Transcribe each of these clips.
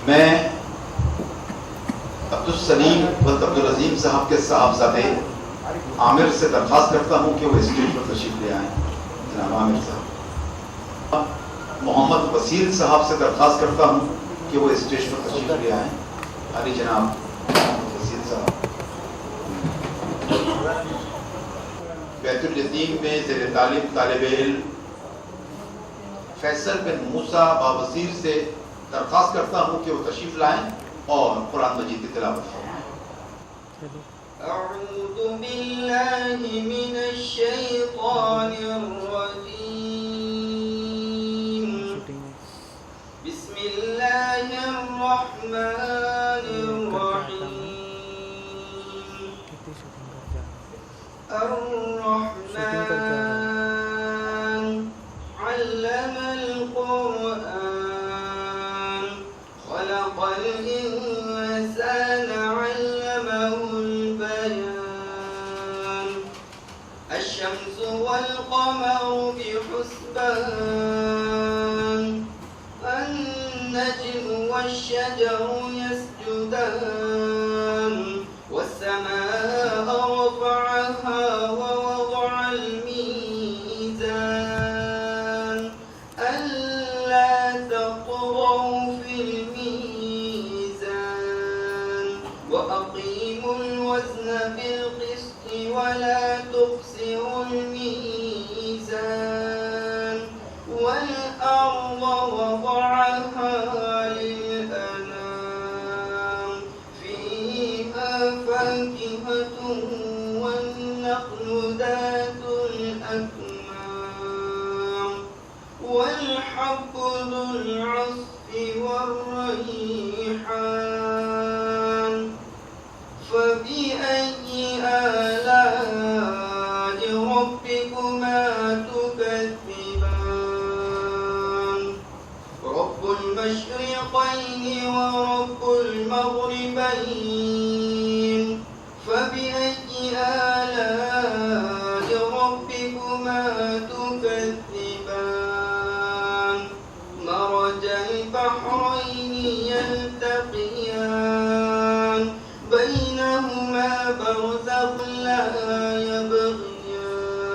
میں عبدالسلیم بلد عبدالعظیم صاحب کے صاحبزادے عامر سے درخواست کرتا ہوں کہ وہ اسٹیج پر تشریف لے آئیں. جناب عامر صاحب. محمد وسیل صاحب سے درخواست کرتا ہوں کہ وہ اسٹیج پر تشریف لے آئیں. علی جناب محمد وسیل صاحب. بیت الیتیم میں زیر تعلیم طالب علم فیصل بن موسیٰ باوزیر سے درخواست کرتا ہوں کہ وہ تشریف لائیں اور قرآن مجید کی تلاوت فرمائیں. اعوذ باللہ من الشیطان الرجیم. بسم اللہ الرحمن الرحیم. الرحمن علم القرآن خلق الإنسان علمه البيان. الشمس والقمر بحسبان. النجم والشجر يسجدان. والسماء رفعها ووضع الميزان ألا تطغوا في الميزان وأقيموا الوزن بالقسط ولا تخسروا الميزان. والأرض وضعها للأنام فيها فاكهة والنخل ذات الأكمام والحب ذو العصف والريحان. فبأي آلاء ربكما تكذبان. رب المشرقين ورب المغربين. فبأي آلاء ربكما تكذبان. مرج البحرين يلتقيان بينهما برزخ لا يبغيان.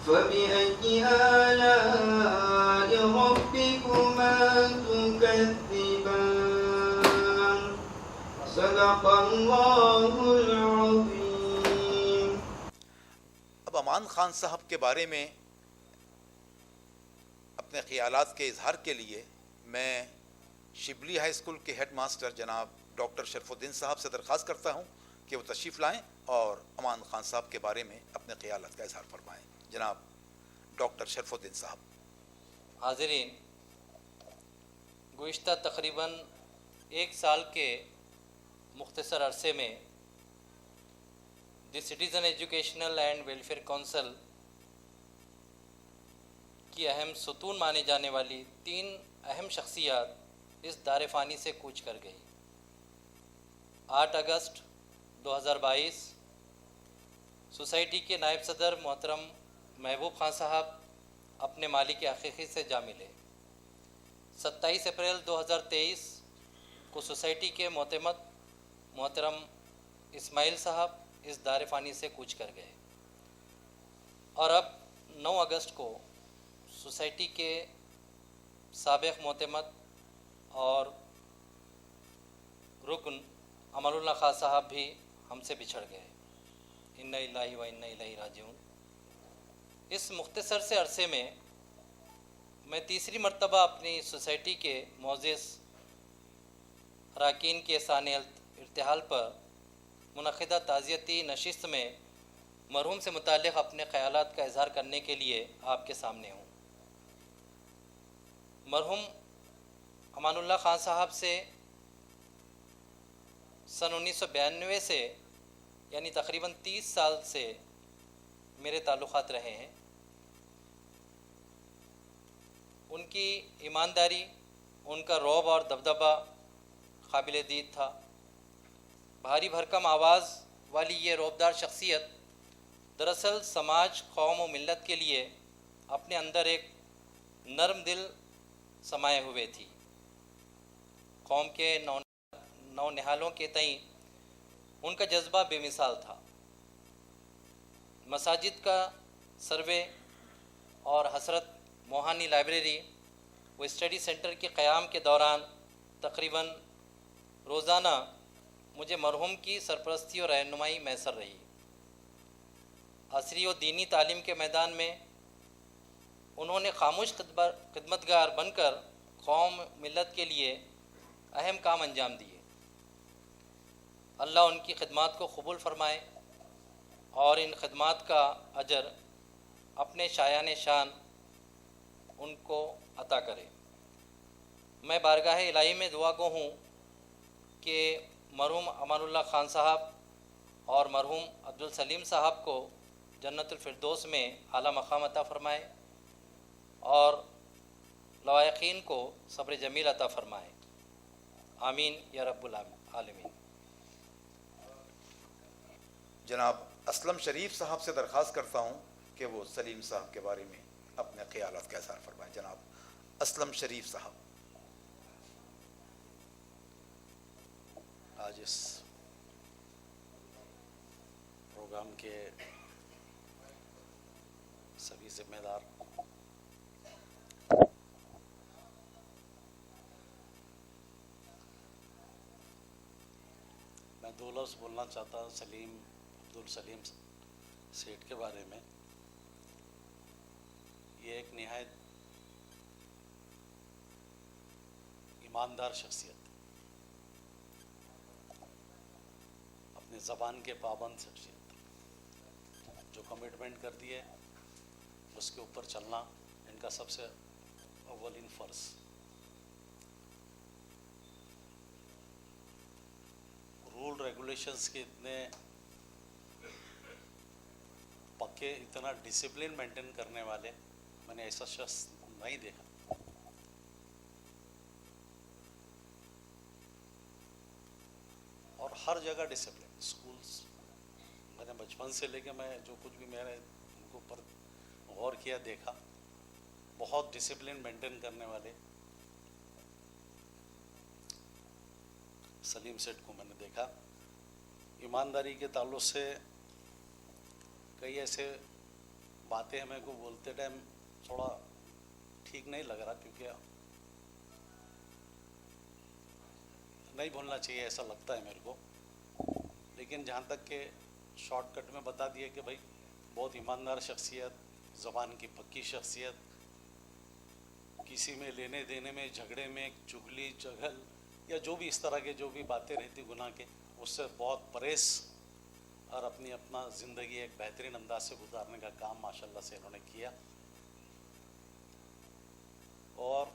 فبأي آلاء ربكما تكذبان. صدق اللہ العظیم. اب امان خان صاحب کے بارے میں اپنے خیالات کے اظہار کے لیے میں شبلی ہائی اسکول کے ہیڈ ماسٹر جناب ڈاکٹر شرف الدین صاحب سے درخواست کرتا ہوں کہ وہ تشریف لائیں اور امان خان صاحب کے بارے میں اپنے خیالات کا اظہار فرمائیں. جناب ڈاکٹر شرف الدین صاحب. حاضرین، گزشتہ تقریباً 1 سال کے مختصر عرصے میں the citizen educational and welfare council کی اہم ستون مانے جانے والی 3 اہم شخصیات اس دار فانی سے کوچ کر گئی. 8 اگست 2022 سوسائٹی کے نائب صدر محترم محبوب خان صاحب اپنے مالک حقیقی سے جا ملے. 27 اپریل 2023 کو سوسائٹی کے معتمد محترم اسماعیل صاحب اس دار فانی سے کوچ کر گئے اور اب 9 اگست کو سوسائٹی کے سابق معتمد اور رکن امان اللہ خان صاحب بھی ہم سے بچھڑ گئے. انا للہ و انا الیہ راجعون. اس مختصر سے عرصے میں میں تیسری مرتبہ اپنی سوسائٹی کے معزز اراکین کے سانِ ارتحال پر منعقدہ تعزیتی نشست میں مرحوم سے متعلق اپنے خیالات کا اظہار کرنے کے لیے آپ کے سامنے ہوں. مرحوم امان اللہ خان صاحب سے سن 1992 سے یعنی تقریباً 30 سال سے میرے تعلقات رہے ہیں. ان کی ایمانداری، ان کا رعب اور دبدبہ قابل دید تھا. بھاری بھرکم آواز والی یہ رعبدار شخصیت دراصل سماج، قوم و ملت کے لیے اپنے اندر ایک نرم دل سمائے ہوئے تھی. قوم کے نونہالوں کے تئیں ان کا جذبہ بے مثال تھا۔ مساجد کا سروے اور حسرت موہانی لائبریری و اسٹڈی سینٹر کے قیام کے دوران تقریباً روزانہ مجھے مرحوم کی سرپرستی اور رہنمائی میسر رہی۔ عصری و دینی تعلیم کے میدان میں انہوں نے خاموش خدمتگار بن کر قوم ملت کے لیے اہم کام انجام دیے۔ اللہ ان کی خدمات کو قبول فرمائے اور ان خدمات کا اجر اپنے شایان شان ان کو عطا کرے۔ میں بارگاہ الہی میں دعا گو ہوں کہ مرحوم امان اللہ خان صاحب اور مرحوم عبدالسلیم صاحب کو جنت الفردوس میں اعلیٰ مقام عطا فرمائے اور لوائقین کو صبر جمیل عطا فرمائے، آمین یا رب العالمین۔ جناب اسلم شریف صاحب سے درخواست کرتا ہوں کہ وہ سلیم صاحب کے بارے میں اپنے خیالات کا اظہار فرمائیں۔ جناب اسلم شریف صاحب۔ آج اس پروگرام کے سبھی ذمہ دار میں دو لفظ بولنا چاہتا ہوں عبدالسلیم سیٹھ کے بارے میں۔ یہ ایک نہایت ایماندار شخصیت، اپنی زبان کے پابند شخصیت، جو کمٹمنٹ کر دی ہے اس کے اوپر چلنا ان کا سب سے اولین فرض۔ رول ریگولیشنز کے اتنے پکے، اتنا ڈسپلن مینٹین کرنے والے میں نے ایسا شخص نہیں دیکھا۔ اور ہر جگہ ڈسپلن، اسکولس، میں نے بچپن سے لے کے میں جو کچھ بھی میں نے ان کے اوپر غور کیا دیکھا، بہت ڈسپلن مینٹین کرنے والے سلیم سیٹھ کو میں نے دیکھا۔ ایمانداری کے تعلق سے کئی ایسے باتیں ہمیں کو بولتے ٹائم تھوڑا ٹھیک نہیں لگ رہا، کیونکہ نہیں بولنا چاہیے ایسا لگتا ہے میرے کو، لیکن جہاں تک کہ شارٹ کٹ میں بتا دیا کہ بھائی بہت ایماندار شخصیت، زبان کی پکی شخصیت، کسی میں لینے دینے میں، جھگڑے میں، چغلی چغل یا جو بھی اس طرح کے جو بھی باتیں رہتی گناہ کے، اس سے بہت پرہیز اور اپنا زندگی ایک بہترین انداز سے گزارنے کا کام ماشاءاللہ سے انہوں نے کیا۔ اور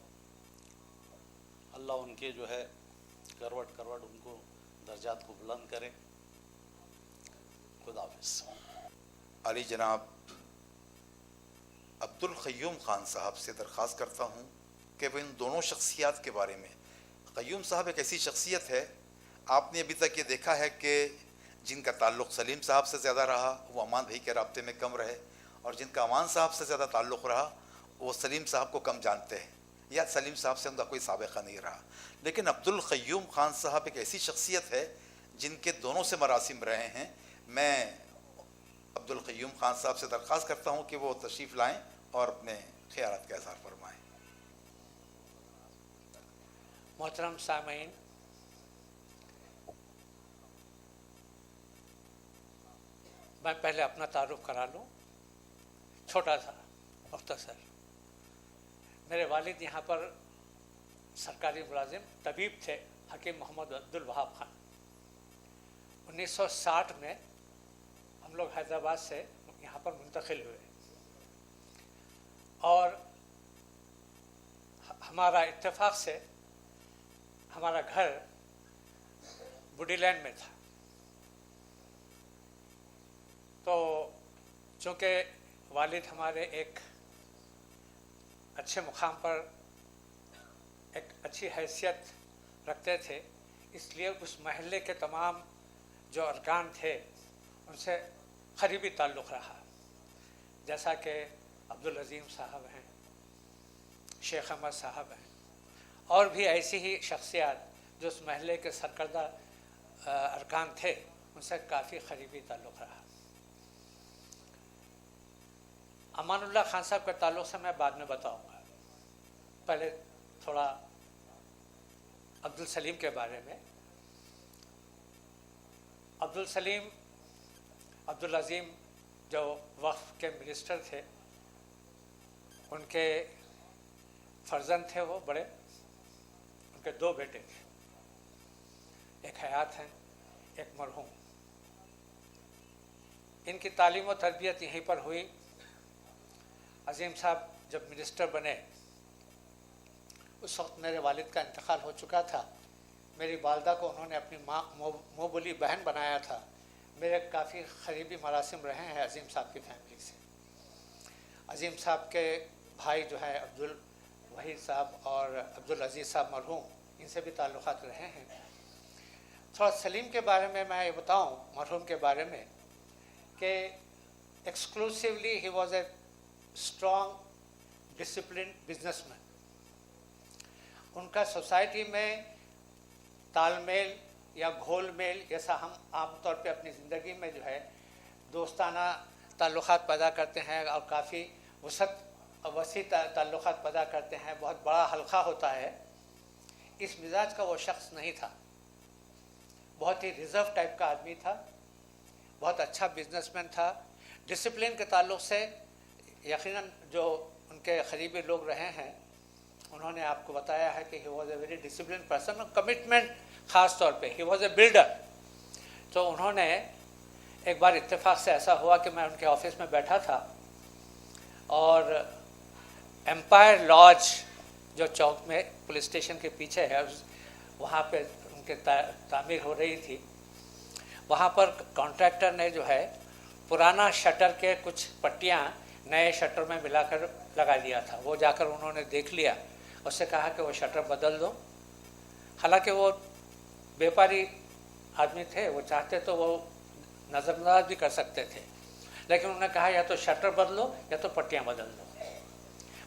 اللہ ان کے جو ہے کروٹ ان کو درجات کو بلند کرے۔ خدا حافظ۔ علی جناب عبدالقیوم خان صاحب سے درخواست کرتا ہوں کہ وہ ان دونوں شخصیات کے بارے میں۔ قیوم صاحب ایک ایسی شخصیت ہے، آپ نے ابھی تک یہ دیکھا ہے کہ جن کا تعلق سلیم صاحب سے زیادہ رہا وہ امان بھائی کے رابطے میں کم رہے، اور جن کا امان صاحب سے زیادہ تعلق رہا وہ سلیم صاحب کو کم جانتے ہیں، یا سلیم صاحب سے ان کا کوئی سابقہ نہیں رہا۔ لیکن عبدالقیوم خان صاحب ایک ایسی شخصیت ہے جن کے دونوں سے مراسم رہے ہیں۔ میں عبدالقیوم خان صاحب سے درخواست کرتا ہوں کہ وہ تشریف لائیں اور اپنے خیالات کا اظہار فرمائیں۔ محترم سامعین، میں پہلے اپنا تعارف کرا لوں، چھوٹا سا مختصر۔ میرے والد یہاں پر سرکاری ملازم طبیب تھے، حکیم محمد عبدالوہاب خان۔ 1960 میں ہم لوگ حیدرآباد سے یہاں پر منتقل ہوئے، اور ہمارا اتفاق سے ہمارا گھر بوڈی لینڈ میں تھا۔ تو چونکہ والد ہمارے ایک اچھے مقام پر ایک اچھی حیثیت رکھتے تھے، اس لیے اس محلے کے تمام جو ارکان تھے ان سے قریبی تعلق رہا، جیسا کہ عبدالعظیم صاحب ہیں، شیخ احمد صاحب ہیں، اور بھی ایسی ہی شخصیات जो उस महल्ले के सरकर्दा अरकान थे उनसे काफ़ी करीबी ताल्लुक़ रहा। अमानुल्लाह खान साहब के ताल्लुक़ से मैं बाद में बताऊंगा, पहले थोड़ा अब्दुल सलीम के बारे में। अब्दुल सलीम अब्दुल अज़ीम जो वक्फ के मिनिस्टर थे, उनके फर्जंद थे वो बड़े, उनके 2 बेटे थे, एक हयात हैं, एक मरहूम। इनकी तालीम और तरबियत यहीं पर हुई। अज़ीम साहब जब मिनिस्टर बने उस वक्त मेरे वालिद का इंतकाल हो चुका था। मेरी वालदा को उन्होंने अपनी माँ मुँह बोली बहन बनाया था। मेरे काफ़ी करीबी मरासिम रहे हैं अज़ीम साहब की फैमिली से। अज़ीम साहब के भाई जो है अब्दुल वहीद साहब और अब्दुल अज़ीज़ साहब मरहूम, इनसे भी ताल्लुक़ात रहे हैं। थोड़ा सलीम के बारे में मैं ये बताऊं, मरहूम के बारे में, कि exclusively he was a strong discipline businessman. उनका सोसाइटी में तालमेल या घोल मेल, जैसा हम आमतौर पे अपनी ज़िंदगी में जो है दोस्ताना ताल्लुक़ात पैदा करते हैं और काफ़ी वसी ताल्लुक़ात पैदा करते हैं, बहुत बड़ा हल्का होता है, इस मिजाज का वो शख्स नहीं था। बहुत ही रिज़र्व टाइप का आदमी था, बहुत अच्छा बिजनेसमैन था। डिसिप्लिन के ताल्लुक़ से यकीनन जो उनके करीबी लोग रहे हैं उन्होंने आपको बताया है कि he was a very discipline person. Commitment ख़ास तौर पे, ही वॉज ए बिल्डर। तो उन्होंने एक बार इत्तेफाक से ऐसा हुआ कि मैं उनके ऑफिस में बैठा था और एम्पायर लॉज जो चौक में पुलिस स्टेशन के पीछे है, वहाँ पे उनके तामीर हो रही थी। वहाँ पर कॉन्ट्रैक्टर ने जो है पुराना शटर के कुछ पट्टियाँ नए शटर में मिलाकर लगा दिया था। वो जाकर उन्होंने देख लिया, उससे कहा कि वो शटर बदल दो। हालांकि वो व्यापारी आदमी थे, वो चाहते तो वो नज़रअंदाज भी कर सकते थे, लेकिन उन्होंने कहा या तो शटर बदलो या तो पट्टियाँ बदल दो।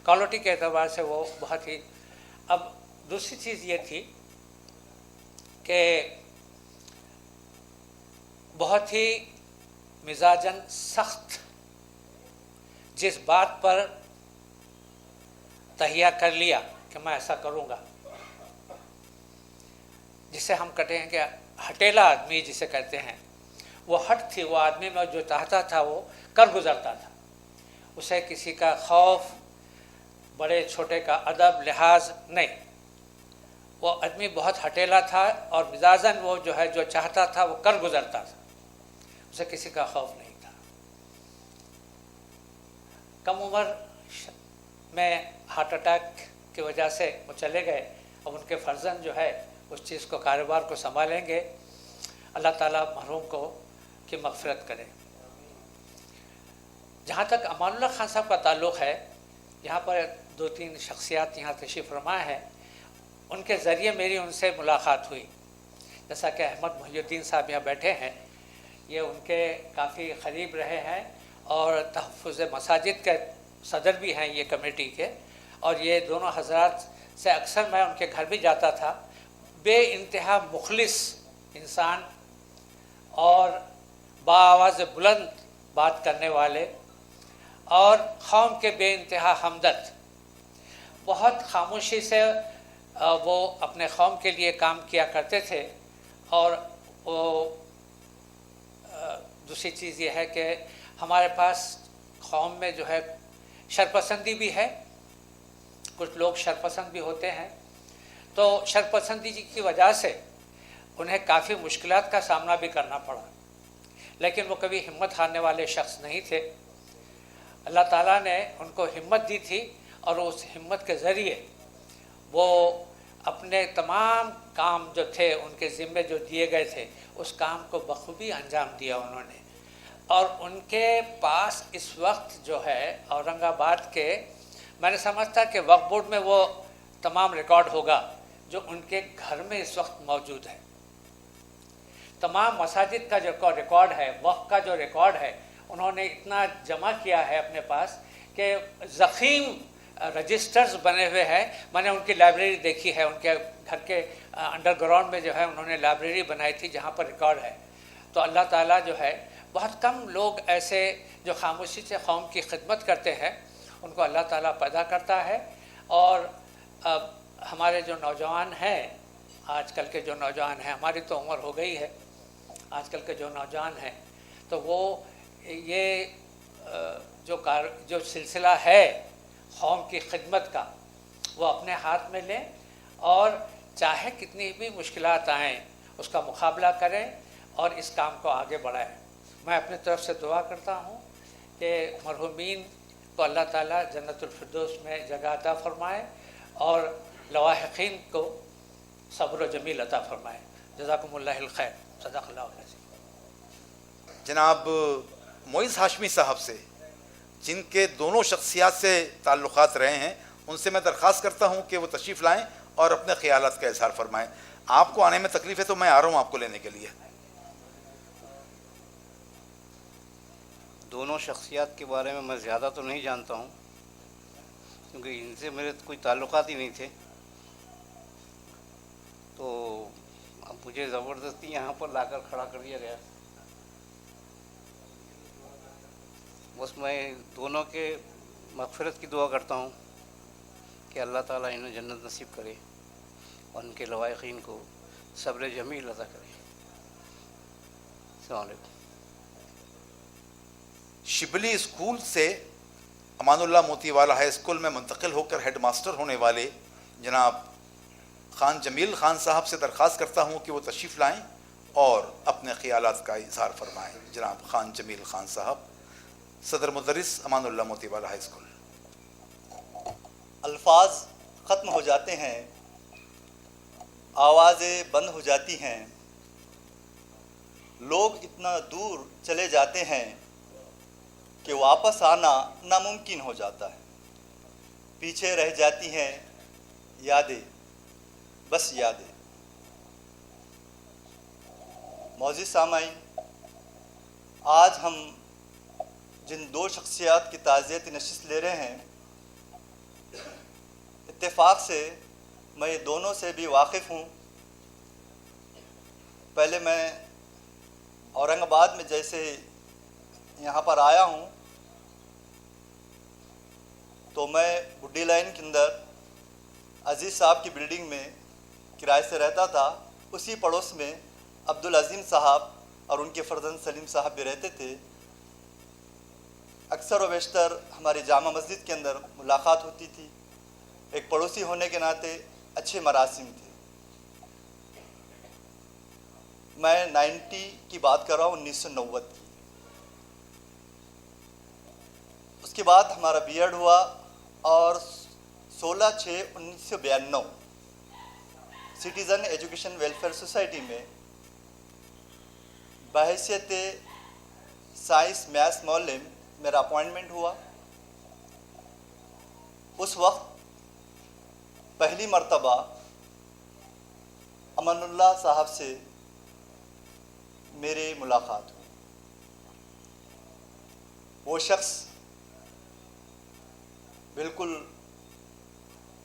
क्वालिटी के एतबार से वो बहुत ही। अब दूसरी चीज़ ये थी कि बहुत ही मिजाजन सख्त, जिस बात पर तहिया कर लिया कि मैं ऐसा करूँगा, जिसे हम कहते हैं कि हटेला आदमी जिसे कहते हैं, वो हट थी। वो आदमी में जो चाहता था वो कर गुजरता था। उसे किसी का खौफ, बड़े छोटे का अदब लिहाज नहीं। वो आदमी बहुत हटेला था और मिजाजन वो जो है जो चाहता था वो कर गुजरता था, उसे किसी का खौफ नहीं था। कम उम्र में हार्ट अटैक की वजह से वो चले गए। अब उनके फर्जंद जो है उस चीज़ को, कारोबार को संभालेंगे। अल्लाह ताला मरहूम को की मग़फ़िरत करे। जहाँ तक अमानुल्लाह खान साहब का ताल्लुक़ है, यहाँ पर 2-3 शख्सियात यहाँ तशरीफ़ फरमा है, उनके ज़रिए मेरी उनसे मुलाकात हुई। जैसा कि अहमद मुहिउद्दीन साहब यहाँ बैठे हैं, ये उनके काफ़ी करीब रहे हैं और तहफ़्फ़ुज़ मसाजिद के सदर भी हैं ये कमेटी के। और ये दोनों हज़रात से अक्सर मैं उनके घर भी जाता था। बेइंतहा मुखलिस इंसान और बाआवाज़ बुलंद बात करने वाले और कौम के बेइंतहा हमदर्द। बहुत खामोशी से वो अपने कौम के लिए काम किया करते थे। और वो दूसरी चीज़ ये है कि हमारे पास कौम में जो है शरपसंदी भी है, कुछ लोग शरपसंद भी होते हैं। तो शरपसंदी की वजह से उन्हें काफ़ी मुश्किलात का सामना भी करना पड़ा, लेकिन वो कभी हिम्मत हारने वाले शख्स नहीं थे। अल्लाह ताला ने उनको हिम्मत दी थी और उस हिम्मत के ज़रिए वो अपने तमाम काम जो थे उनके ज़िम्मे जो दिए गए थे उस काम को बखूबी अंजाम दिया उन्होंने। और उनके पास इस वक्त जो है औरंगाबाद के, मैंने समझता कि वक्फ बोर्ड में वो तमाम रिकॉर्ड होगा जो उनके घर में इस वक्त मौजूद है। तमाम मसाजिद का जो रिकॉर्ड है, वक्फ का जो रिकॉर्ड है, उन्होंने इतना जमा किया है अपने पास कि ज़ख़ीम रजिस्टर्स बने हुए हैं। मैंने उनकी लाइब्रेरी देखी है, उनके घर के अंडरग्राउंड में जो है उन्होंने लाइब्रेरी बनाई थी जहाँ पर रिकॉर्ड है। तो अल्लाह ताला जो है, बहुत कम लोग ऐसे जो खामोशी से कौम की खिदमत करते हैं, उनको अल्लाह ताला पैदा करता है। और अब हमारे जो नौजवान हैं, आजकल के जो नौजवान हैं, हमारी तो उम्र हो गई है, आजकल के जो नौजवान हैं, तो वो ये जो सिलसिला है कौम की खिदमत का, वो अपने हाथ में लें और चाहे कितनी भी मुश्किलात आएँ उसका मुकाबला करें और इस काम को आगे बढ़ाएं। मैं अपनी तरफ से दुआ करता हूँ कि मरहूमीन को अल्लाह ताला जन्नतुल फिरदौस में जगह अता फरमाए और लवाहिकीन को सब्र व जमील अता फरमाए। जज़ाकुमुल्लाहिल खैर। सदक़ल्लाहु अज़ीम। जनाब मोइज़ हाशमी साहब से, जिनके दोनों शख्सियात से ताल्लुक़ात रहे हैं, उनसे मैं दरख्वास्त करता हूँ कि वो तशरीफ़ लाएँ और अपने ख़यालात का इज़हार फरमाएँ। आपको आने में तकलीफ़ है तो मैं आ रहा हूँ आपको लेने के लिए। दोनों शख्सियात के बारे में मैं ज़्यादा तो नहीं जानता हूँ, क्योंकि इनसे मेरे कोई ताल्लुकात ही नहीं थे। तो अब मुझे ज़बरदस्ती यहाँ पर लाकर खड़ा कर दिया गया। बस मैं दोनों के मग़फ़िरत की दुआ करता हूँ कि अल्लाह ताला इन्हें जन्नत नसीब करे और उनके लवाहिकीन को सब्र जमील अता करे। अस्सलाम वालेकुम। शिबली स्कूल से अमानुल्लाह मोतीवाला हाई स्कूल में मुंतकिल होकर हेड मास्टर होने वाले जनाब खान जमील खान साहब से दरख्वास्त करता हूँ कि वो तशरीफ़ लाएँ और अपने ख़यालात का इज़हार फरमाएँ। जनाब खान जमील खान साहब, सदर मुदर्रिस अमानुल्लाह मोतीवाला हाई स्कूल। अल्फाज ख़त्म हो जाते हैं, आवाज़ें बंद हो जाती हैं, लोग इतना दूर चले जाते हैं कि वापस आना नामुमकिन हो जाता है। पीछे रह जाती हैं यादें, बस यादें। मौजूद सामाईन, आज हम जिन दो शख्सियात की ताज़ियती नशिस्त ले रहे हैं, इत्तेफाक से मैं ये दोनों से भी वाकिफ़ हूँ। पहले मैं औरंगाबाद में जैसे यहाँ पर आया हूँ तो मैं बुड्डी लाइन के अंदर अजीज़ साहब की बिल्डिंग में किराए से रहता था। उसी पड़ोस में अब्दुल अज़ीम साहब और उनके फर्जंद सलीम साहब भी रहते थे। अक्सर व बेशतर हमारी जामा मस्जिद के अंदर मुलाकात होती थी। एक पड़ोसी होने के नाते अच्छे मरासिम थे। मैं 90 की बात कर रहा हूँ, 1990 की। उसके बाद हमारा बीएड हुआ और 16/6/1992 सिटीज़न एजुकेशन वेलफेयर सोसाइटी में बहैसियत साइंस मैथ्स मौलम मेरा अपॉइंटमेंट हुआ। उस वक्त पहली मर्तबा अमानुल्लाह साहब से मेरी मुलाकात हुई। वो शख्स बिल्कुल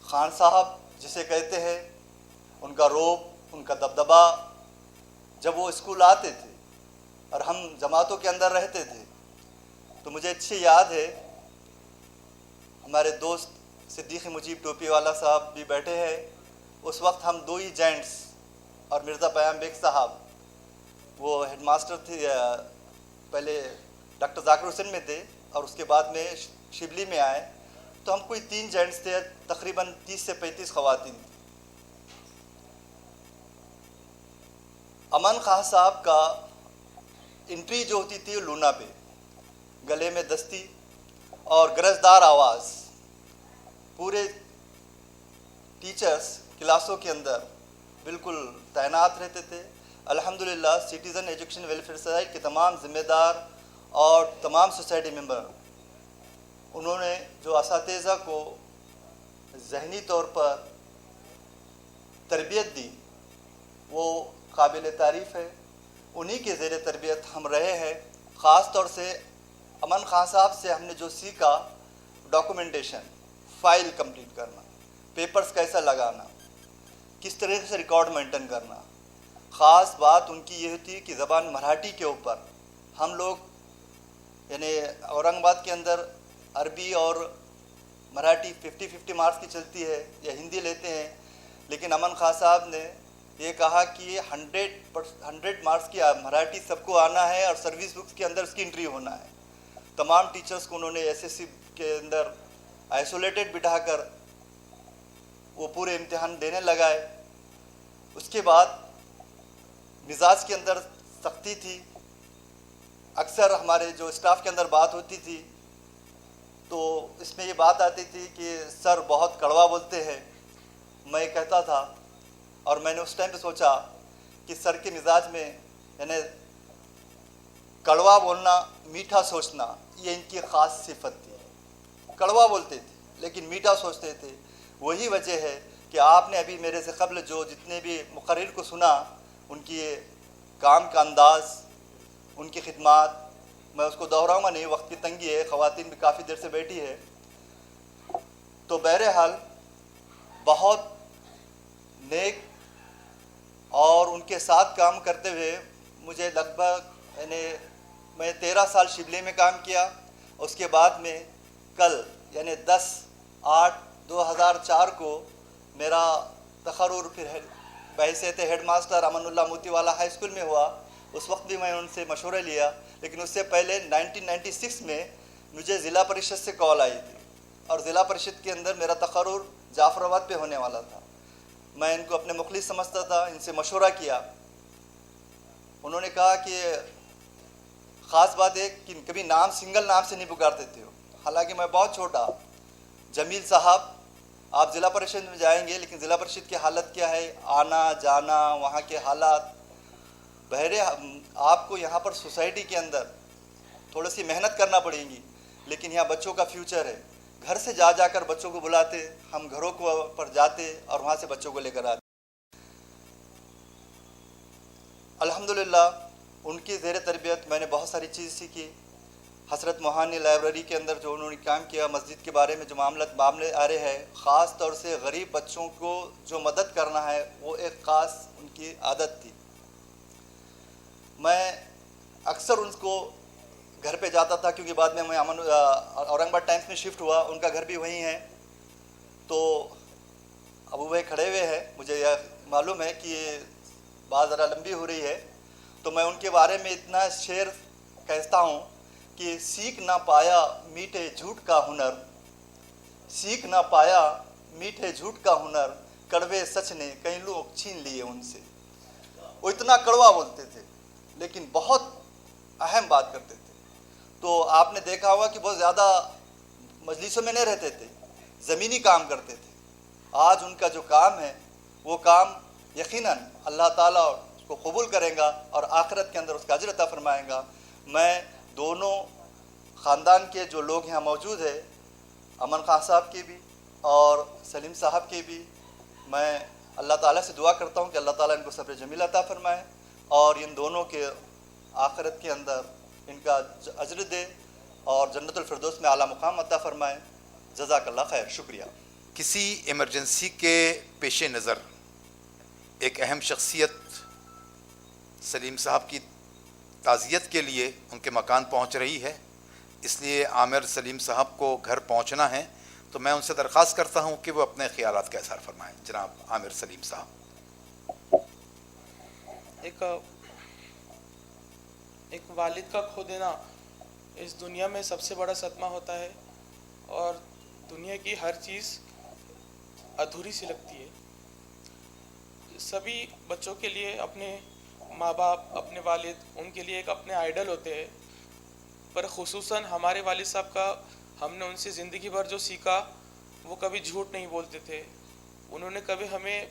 खान साहब जिसे कहते हैं, उनका रोब, उनका दबदबा, जब वो स्कूल आते थे और हम जमातों के अंदर रहते थे तो मुझे अच्छी याद है, हमारे दोस्त सिद्दीक़ मुजीब टोपी वाला साहब भी बैठे हैं। उस वक्त हम दो ही जेंट्स और मिर्ज़ा पयाम बेग साहब, वो हेडमास्टर थे, पहले डॉक्टर ज़ाकिर हुसैन में थे और उसके बाद में शिबली में आए, तो हम कोई 3 जेंट्स थे, तकरीबन 30 से 35 ख़वातीन थी। अमन खां साहब का एंट्री जो होती थी लूना पे, गले में दस्ती और गरजदार आवाज़, पूरे टीचर्स क्लासों के अंदर बिल्कुल तैनात रहते थे। अल्हम्दुलिल्लाह सिटीज़न एजुकेशन वेलफेयर सोसाइटी के तमाम ज़िम्मेदार और तमाम सोसाइटी मेंबर, उन्होंने जो असातिज़ा को ज़हनी तौर पर तरबियत दी, वो काबिल तारीफ़ है। उन्हीं के ज़ेर तरबियत हम रहे हैं। ख़ास तौर से अमन खान साहब से हमने जो सीखा, डॉक्यूमेंटेशन, फाइल कंप्लीट करना, पेपर्स कैसा लगाना, किस तरह से रिकॉर्ड मेंटेन करना। ख़ास बात उनकी ये थी कि ज़बान मराठी के ऊपर हम लोग यानी औरंगाबाद के अंदर अरबी और मराठी 50-50 मार्क्स की चलती है या हिंदी लेते हैं, लेकिन अमन खान साहब ने ये कहा कि 100 मार्क्स की मराठी सबको आना है और सर्विस बुक्स के अंदर उसकी एंट्री होना है। तमाम टीचर्स को उन्होंने एसएससी के अंदर आइसोलेटेड बिठाकर वो पूरे इम्तिहान देने लगाए। उसके बाद मिजाज के अंदर सख्ती थी। अक्सर हमारे जो स्टाफ के अंदर बात होती थी तो इसमें ये बात आती थी कि सर बहुत कड़वा बोलते हैं। मैं कहता था और मैंने उस टाइम पे सोचा कि सर के मिजाज में यानी कड़वा बोलना, मीठा सोचना, ये इनकी ख़ास सिफत थी। कड़वा बोलते थे लेकिन मीठा सोचते थे। वही वजह है कि आपने अभी मेरे से कबल जो जितने भी मुक़र्रिर को सुना, उनकी काम का अंदाज़, उनकी खिदमत, मैं उसको दोहराऊंगा नहीं, वक्त की तंगी है, ख़वातीन भी काफ़ी देर से बैठी है। तो बहरहाल बहुत नेक और उनके साथ काम करते हुए मुझे लगभग यानी मैं 13 साल शिबली में काम किया। उसके बाद में कल यानी 10/8/2004 को मेरा तखर्रुर फिर बहैसियत head master Amanullah Motiwala high school में हुआ। उस वक्त भी मैंने उनसे मशवरा लिया, लेकिन उससे पहले 1996 में मुझे ज़िला परिषद से कॉल आई थी और ज़िला परिषद के अंदर मेरा तखर्रुर जाफराबाद पे होने वाला था। मैं इनको अपने मुखलिस समझता था, इनसे मशवरा किया। उन्होंने कहा कि ख़ास बात है कि कभी नाम सिंगल नाम से नहीं पुकारते थे। हालांकि मैं बहुत छोटा, जमील साहब आप ज़िला परिषद में जाएंगे लेकिन ज़िला परिषद की हालत क्या है, आना जाना, वहाँ के हालात, बहरे आपको यहाँ पर सोसाइटी के अंदर थोड़ी सी मेहनत करना पड़ेगी, लेकिन यहाँ बच्चों का फ्यूचर है। घर से जाकर बच्चों को बुलाते, हम घरों को पर जाते और वहाँ से बच्चों को लेकर आते। अल्हम्दुलिल्लाह उनकी ज़ेर तरबियत मैंने बहुत सारी चीज़ सीखी। हसरत मोहानी लाइब्रेरी के अंदर जो उन्होंने काम किया, मस्जिद के बारे में जो मामले आ रहे हैं, ख़ास तौर से गरीब बच्चों को जो मदद करना है, वो एक ख़ास उनकी आदत थी। मैं अक्सर उनको घर पे जाता था क्योंकि बाद में मैं औरंगाबाद टाइम्स में शिफ्ट हुआ, उनका घर भी वहीं है। तो अबू भाई खड़े हुए हैं, मुझे यह मालूम है कि बात ज़रा लंबी हो रही है, तो मैं उनके बारे में इतना शेर कहता हूँ कि सीख ना पाया मीठे झूठ का हुनर, सीख ना पाया मीठे झूठ का हुनर, कड़वे सच ने कई लोग छीन लिए उनसे। वो इतना कड़वा बोलते थे लेकिन बहुत अहम बात करते थे। तो आपने देखा होगा कि बहुत ज़्यादा मजलिसों में नहीं रहते थे, ज़मीनी काम करते थे। आज उनका जो काम है वो काम यकीनन अल्लाह ताला उसको कबूल करेगा और आखिरत के अंदर उसका अजर अता फरमाएगा। मैं दोनों ख़ानदान के जो लोग यहाँ मौजूद है, अमन खान साहब के भी और सलीम साहब के भी, मैं अल्लाह ताला से दुआ करता हूँ कि अल्लाह ताला इनको सब्र जमील अता फरमाए और इन दोनों के आखिरत के अंदर इनका अजर दे और जन्नतुल फिरदौस में आला मुकाम अता फरमाए। जज़ाकल्लाह खैर। शुक्रिया। किसी इमरजेंसी के पेश नज़र एक अहम शख्सियत सलीम साहब की ताज़ियत के लिए उनके मकान पहुंच रही है, इसलिए आमिर सलीम साहब को घर पहुंचना है, तो मैं उनसे दरख्वास्त करता हूं कि वो अपने ख़यालात का इज़हार फरमाएं। जनाब आमिर सलीम साहब। एक वालिद का खो देना इस दुनिया में सबसे बड़ा सदमा होता है और दुनिया की हर चीज़ अधूरी सी लगती है। सभी बच्चों के लिए अपने माँ बाप, अपने वालिद, उनके लिए एक अपने आइडल होते हैं, पर ख़ुसूसन हमारे वालिद साहब का हमने उनसे ज़िंदगी भर जो सीखा वो कभी झूठ नहीं बोलते थे। उन्होंने कभी हमें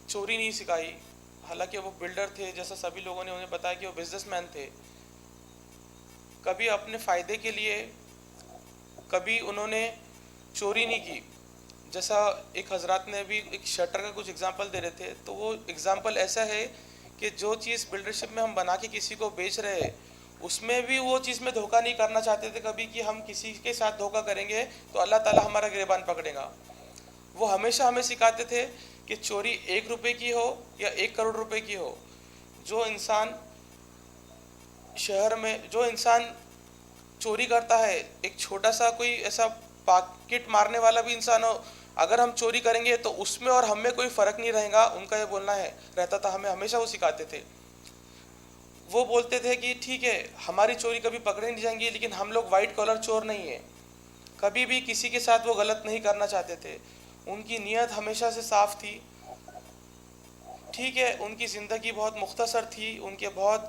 चोरी नहीं सिखाई। हालांकि वो बिल्डर थे, जैसा सभी लोगों ने उन्हें बताया कि वो बिजनेसमैन थे। कभी अपने फ़ायदे के लिए कभी उन्होंने चोरी नहीं की। जैसा एक हजरात ने भी एक शटर का कुछ एग्जांपल दे रहे थे, तो वो एग्जांपल ऐसा है कि जो चीज़ बिल्डरशिप में हम बना के किसी को बेच रहे हैं اس میں بھی وہ چیز میں دھوکہ نہیں کرنا چاہتے تھے کبھی کہ ہم کسی کے ساتھ دھوکہ کریں گے تو اللہ تعالیٰ ہمارا گریبان پکڑے گا. وہ ہمیشہ ہمیں سکھاتے تھے کہ چوری 1 روپے کی ہو یا 1 کروڑ روپے کی ہو، جو انسان شہر میں جو انسان چوری کرتا ہے، ایک چھوٹا سا کوئی ایسا پاکٹ مارنے والا بھی انسان ہو، اگر ہم چوری کریں گے تو اس میں اور ہم میں کوئی فرق نہیں رہے گا. ان کا یہ بولنا رہتا تھا، ہمیں ہمیشہ وہ سکھاتے تھے. وہ بولتے تھے کہ ٹھیک ہے ہماری چوری کبھی پکڑی نہیں جائیں گی، لیکن ہم لوگ وائٹ کالر چور نہیں ہیں. کبھی بھی کسی کے ساتھ وہ غلط نہیں کرنا چاہتے تھے. ان کی نیت ہمیشہ سے صاف تھی. ٹھیک ہے ان کی زندگی بہت مختصر تھی، ان کے بہت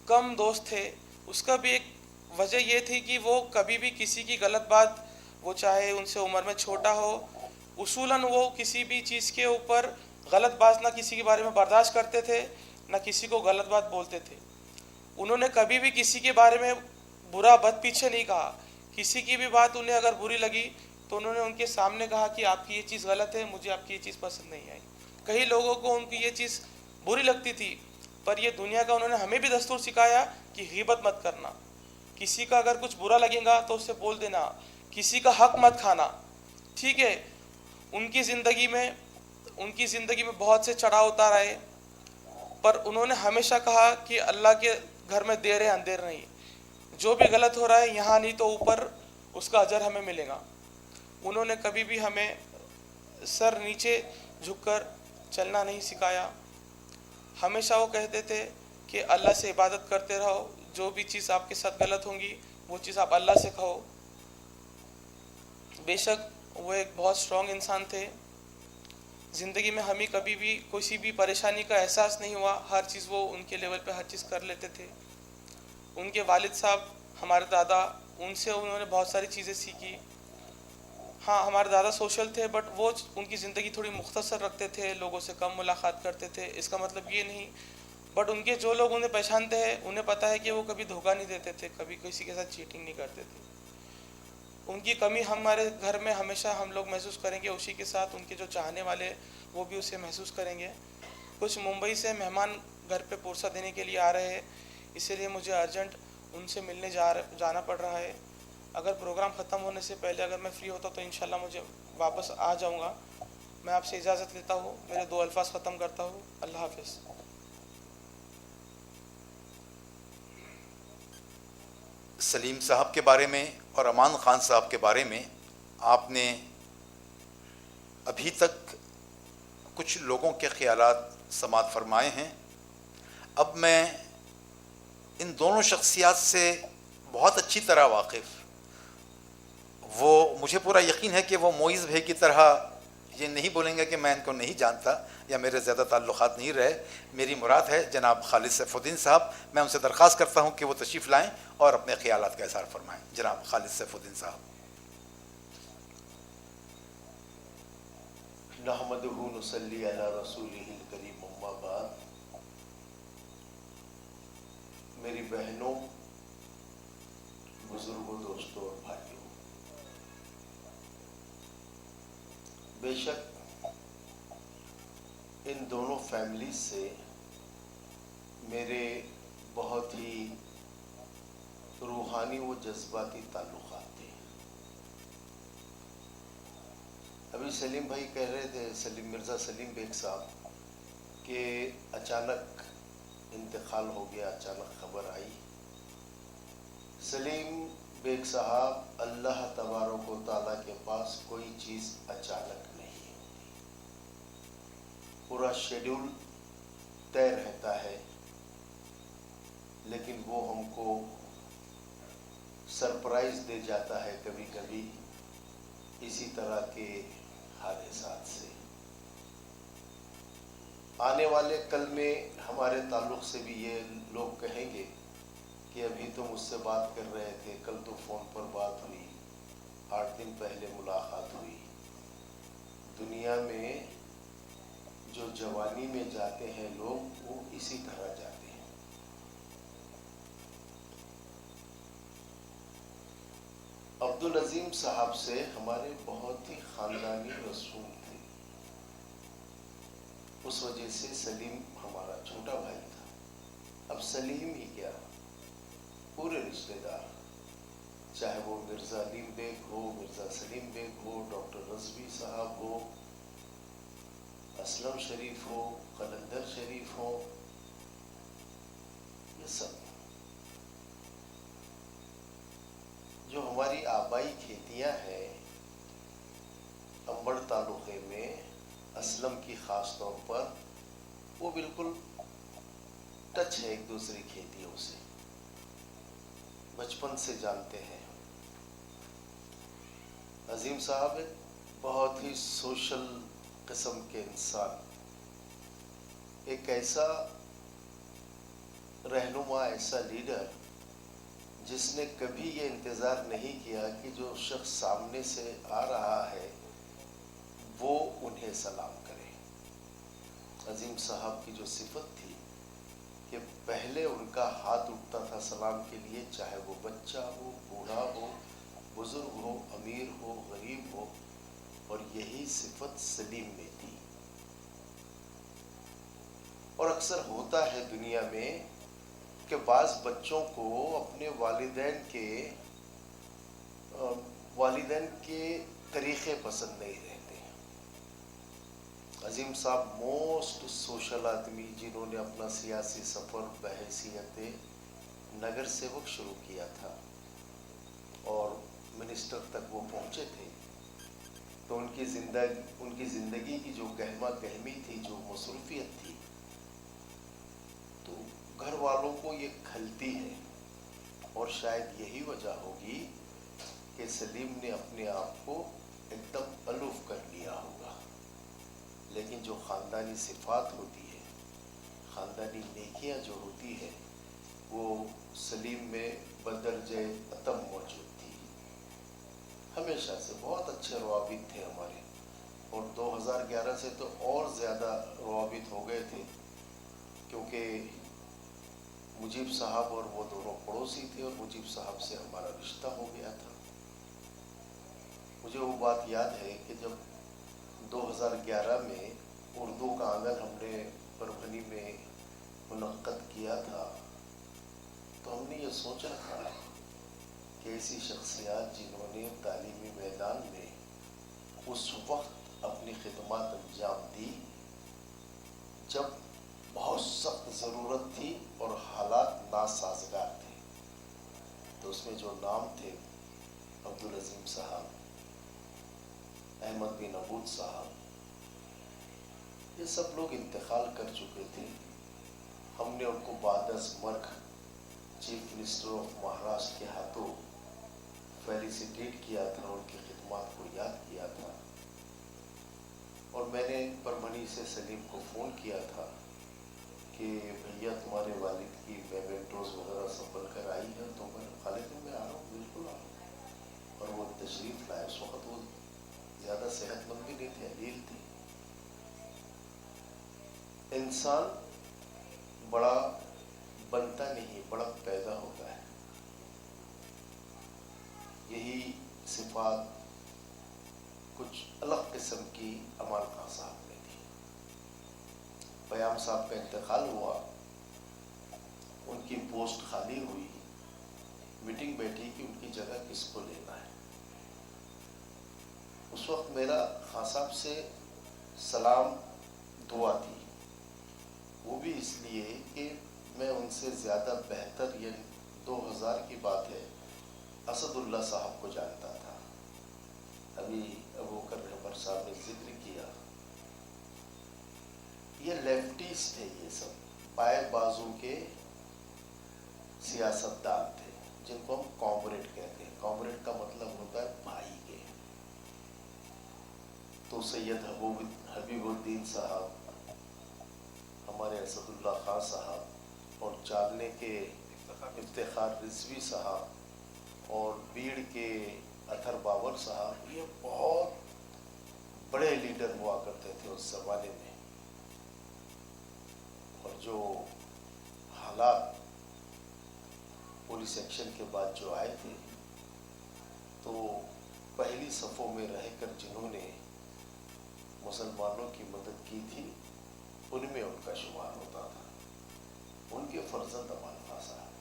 کم دوست تھے. اس کا بھی ایک وجہ یہ تھی کہ وہ کبھی بھی کسی کی غلط بات، وہ چاہے ان سے عمر میں چھوٹا ہو، اصولاً وہ کسی بھی چیز کے اوپر غلط بات نہ کسی کے بارے میں برداشت کرتے تھے، نہ کسی کو غلط بات بولتے تھے. انہوں نے کبھی بھی کسی کے بارے میں برا بد پیچھے نہیں کہا. کسی کی بھی بات انہیں اگر بری لگی تو انہوں نے ان کے سامنے کہا کہ آپ کی یہ چیز غلط ہے، مجھے آپ کی یہ چیز پسند نہیں آئی. کئی لوگوں کو ان کی یہ چیز بری لگتی تھی، پر یہ دنیا کا انہوں نے ہمیں بھی دستور سکھایا کہ غیبت مت کرنا. کسی کا اگر کچھ برا لگے گا تو اسے بول دینا، کسی کا حق مت کھانا. ٹھیک ہے ان کی زندگی میں بہت سے چڑھاؤ اتار آئے، پر انہوں نے ہمیشہ کہا کہ اللہ کے گھر میں دیر ہے اندھیر نہیں. جو بھی غلط ہو رہا ہے یہاں نہیں تو اوپر اس کا اجر ہمیں ملے گا. انہوں نے کبھی بھی ہمیں سر نیچے جھک کر چلنا نہیں سکھایا. ہمیشہ وہ کہتے تھے کہ اللہ سے عبادت کرتے رہو، جو بھی چیز آپ کے ساتھ غلط ہوں گی وہ چیز آپ اللہ سے کہو. بے شک وہ ایک بہت اسٹرانگ انسان تھے. زندگی میں ہمیں کبھی بھی کسی بھی پریشانی کا احساس نہیں ہوا. ہر چیز وہ ان کے لیول پہ ہر چیز کر لیتے تھے. ان کے والد صاحب ہمارے دادا، ان سے انہوں نے بہت ساری چیزیں سیکھی. ہاں ہمارے دادا سوشل تھے، بٹ وہ ان کی زندگی تھوڑی مختصر رکھتے تھے، لوگوں سے کم ملاقات کرتے تھے. اس کا مطلب یہ نہیں، بٹ ان کے جو لوگ انہیں پہچانتے ہیں انہیں پتہ ہے کہ وہ کبھی دھوکہ نہیں دیتے تھے، کبھی کسی کے ساتھ چیٹنگ نہیں کرتے تھے. ان کی کمی ہمارے گھر میں ہمیشہ ہم لوگ محسوس کریں گے، اسی کے ساتھ ان کے جو چاہنے والے وہ بھی اسے محسوس کریں گے. کچھ ممبئی سے مہمان گھر پہ پرسہ دینے کے لیے آ رہے ہیں، اسی لیے مجھے ارجنٹ ان سے ملنے جانا پڑ رہا ہے. اگر پروگرام ختم ہونے سے پہلے اگر میں فری ہوتا تو انشاءاللہ مجھے واپس آ جاؤں گا. میں آپ سے اجازت لیتا ہوں، میرے 2 الفاظ ختم کرتا ہوں. اللہ حافظ. سلیم صاحب کے بارے میں اور امان خان صاحب کے بارے میں آپ نے ابھی تک کچھ لوگوں کے خیالات سماعت فرمائے ہیں. اب میں ان دونوں شخصیات سے بہت اچھی طرح واقف، وہ مجھے پورا یقین ہے کہ وہ معیز بھائی کی طرح یہ نہیں بولیں گے کہ میں ان کو نہیں جانتا یا میرے زیادہ تعلقات نہیں رہے. میری مراد ہے جناب خالد سیف الدین صاحب. میں ان سے درخواست کرتا ہوں کہ وہ تشریف لائیں اور اپنے خیالات کا اظہار فرمائیں. جناب خالد سیف الدین صاحب. نحمدہ نصلی علی رسولہ الکریم، اما بعد. میری بہنوں، بزرگوں، دوستوں اور بھائیوں، بے شک ان دونوں فیملیز سے میرے بہت ہی روحانی و جذباتی تعلقات تھے. ابھی سلیم بھائی کہہ رہے تھے، مرزا سلیم بیگ صاحب، کہ اچانک انتقال ہو گیا، اچانک خبر آئی. سلیم بیگ صاحب، اللہ تبارک و تعالیٰ کے پاس کوئی چیز اچانک نہیں ہوتی. پورا شیڈول طے رہتا ہے، لیکن وہ ہم کو سرپرائز دے جاتا ہے کبھی کبھی اسی طرح کے حادثات سے. آنے والے کل میں ہمارے تعلق سے بھی یہ لوگ کہیں گے کہ ابھی تو مجھ سے بات کر رہے تھے، کل تو فون پر بات ہوئی، 8 دن پہلے ملاقات ہوئی. دنیا میں جو جوانی میں جاتے ہیں لوگ، وہ اسی طرح جاتے ہیں. عبدالعظیم صاحب سے ہمارے بہت ہی خاندانی رسوم تھے. اس وجہ سے سلیم ہمارا چھوٹا بھائی تھا. اب سلیم ہی کیا، पूरे रिश्तेदार, चाहे वो मिर्ज़ा अलीम बेग हो, मिर्ज़ा सलीम बेग हो, डॉक्टर रज़वी साहब हो, असलम शरीफ हो, कलंदर शरीफ हो, ये सब जो हमारी आबाई खेतियां हैं अंबड़ तालुके में, असलम की ख़ास तौर पर, वो बिल्कुल टच है एक दूसरी खेतियों से, बचपन से जानते हैं। अजीम साहब एक बहुत ही सोशल किस्म के इंसान, एक ऐसा रहनुमा, ऐसा लीडर जिसने कभी ये इंतज़ार नहीं किया कि जो शख्स सामने से आ रहा है वो उन्हें सलाम करे। अजीम साहब की जो सिफत थी कि पहले उनका हाथ उठता था सलाम के लिए, चाहे वो बच्चा हो, बूढ़ा हो, बुजुर्ग हो, अमीर हो, गरीब हो, और यही सिफत सलीम में थी। और अक्सर होता है दुनिया में कि बाज़ बच्चों को अपने वालिदैन के तरीक़े पसंद नहीं रहते। अजीम साहब मोस्ट सोशल आदमी, जिन्होंने अपना सियासी सफ़र बहैसियत नगर सेवक शुरू किया था और मिनिस्टर तक वो पहुँचे थे, तो उनकी ज़िंदगी की जो गहमा गहमी थी, जो मसरूफ़ियत थी, तो घर वालों को ये खलती है। और शायद यही वजह होगी कि सलीम ने अपने आप को एकदम अलूफ कर लिया होगा। लेकिन जो ख़ानदानी सिफात होती है, ख़ानदानी नेकियां जो होती है, वो सलीम में बदरजे अतम मौजूद थी। हमेशा से बहुत अच्छे रवाबित थे हमारे, और 2011 से तो और ज़्यादा रवाबित हो गए थे, क्योंकि मुजीब साहब और वो दोनों पड़ोसी थे और मुजीब साहब से हमारा रिश्ता हो गया था। मुझे वो बात याद है कि जब 2011 में उर्दू का आंगन हमने परभनी में मुनक्कद किया था, तो हमने ये सोचा था कि ऐसी शख्सियत जिन्होंने तालीमी मैदान में उस वक्त अपनी खिदमत अंजाम दी जब बहुत सख्त ज़रूरत थी और हालात नासाजगार थे, तो उसमें जो नाम थे अब्दुल अजीम साहब, अहमद बिन अबूद साहब, ये सब लोग इंतकाल कर चुके थे। हमने उनको बादस मर्ग चीफ मिनिस्टर ऑफ महाराष्ट्र के हाथों फेलिसिटेट किया था, उनकी खिदमत को याद किया था। और मैंने परभनी से सलीम को फ़ोन किया था कि भैया तुम्हारे वालिद की मेमेंटोज़ वगैरह संभल कर आई है, तो मैंने खालिद मैं आ रहा हूँ, बिल्कुल आ रहा हूँ। और वो तशरीफ़ लाए। उस वक्त वो ज़्यादा सेहतमंद भी नहीं थे, अलील थे। इंसान बड़ा बनता नहीं, बड़ा पैदा होता है। यही सिफात कुछ अलग किस्म की अमान खान साहब में थी। पयाम साहब का इंतकाल हुआ, उनकी पोस्ट खाली हुई, मीटिंग बैठी कि उनकी जगह किसको लेना है। उस वक्त मेरा खान साहब से सलाम दुआ थी, वो भी इसलिए कि मैं उनसे ज़्यादा बेहतर, ये 2000 की बात है, असदुल्ला साहब को जानता था। अभी अबू बकर रहबर साहब ने जिक्र किया, ये लेफ्टीज थे, ये सब बाएं बाजू के सियासतदान थे, जिनको हम कॉमरेड कहते हैं। कॉमरेड का मतलब होता है भाई के। तो सैयद हबीबुद्दीन साहब, हमारे असदुल्ला खान साहब, और चालने के इफ्तिखार रिजवी साहब, और बीड़ के अथर बाबर साहब, ये बहुत बड़े लीडर हुआ करते थे उस ज़माने में। और जो हालात पुलिस एक्शन के बाद जो आए थे, तो पहली सफ़ों में रहकर जिन्होंने मुसलमानों की मदद की थी, उनमें उनका शुमार होता था। उनके फर्जंद अमान खान साहब,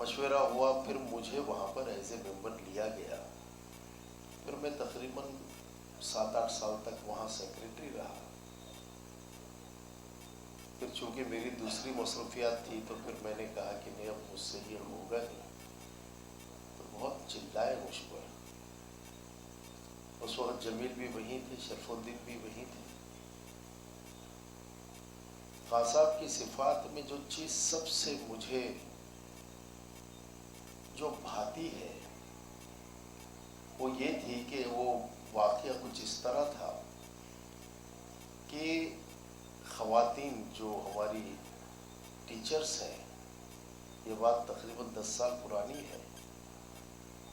मशवरा हुआ, फिर मुझे वहाँ पर एज ए मेंबर लिया गया। फिर मैं तकरीबन 7-8 साल तक वहाँ सेक्रेटरी रहा। फिर चूँकि मेरी दूसरी मसरूफियात थी तो फिर मैंने कहा कि नहीं, अब मुझसे ये होगा नहीं। तो बहुत चिल्लाए मुझ पर। उस वक्त जमील भी वहीं थे, शरफुद्दीन भी वहीं थे। खान साहब की सिफात में जो चीज़ सबसे मुझे जो भाती है वो ये थी कि वो वाक़या कुछ इस तरह था कि ख़वातीन जो हमारी टीचर्स हैं, ये बात तकरीबन 10 साल पुरानी है,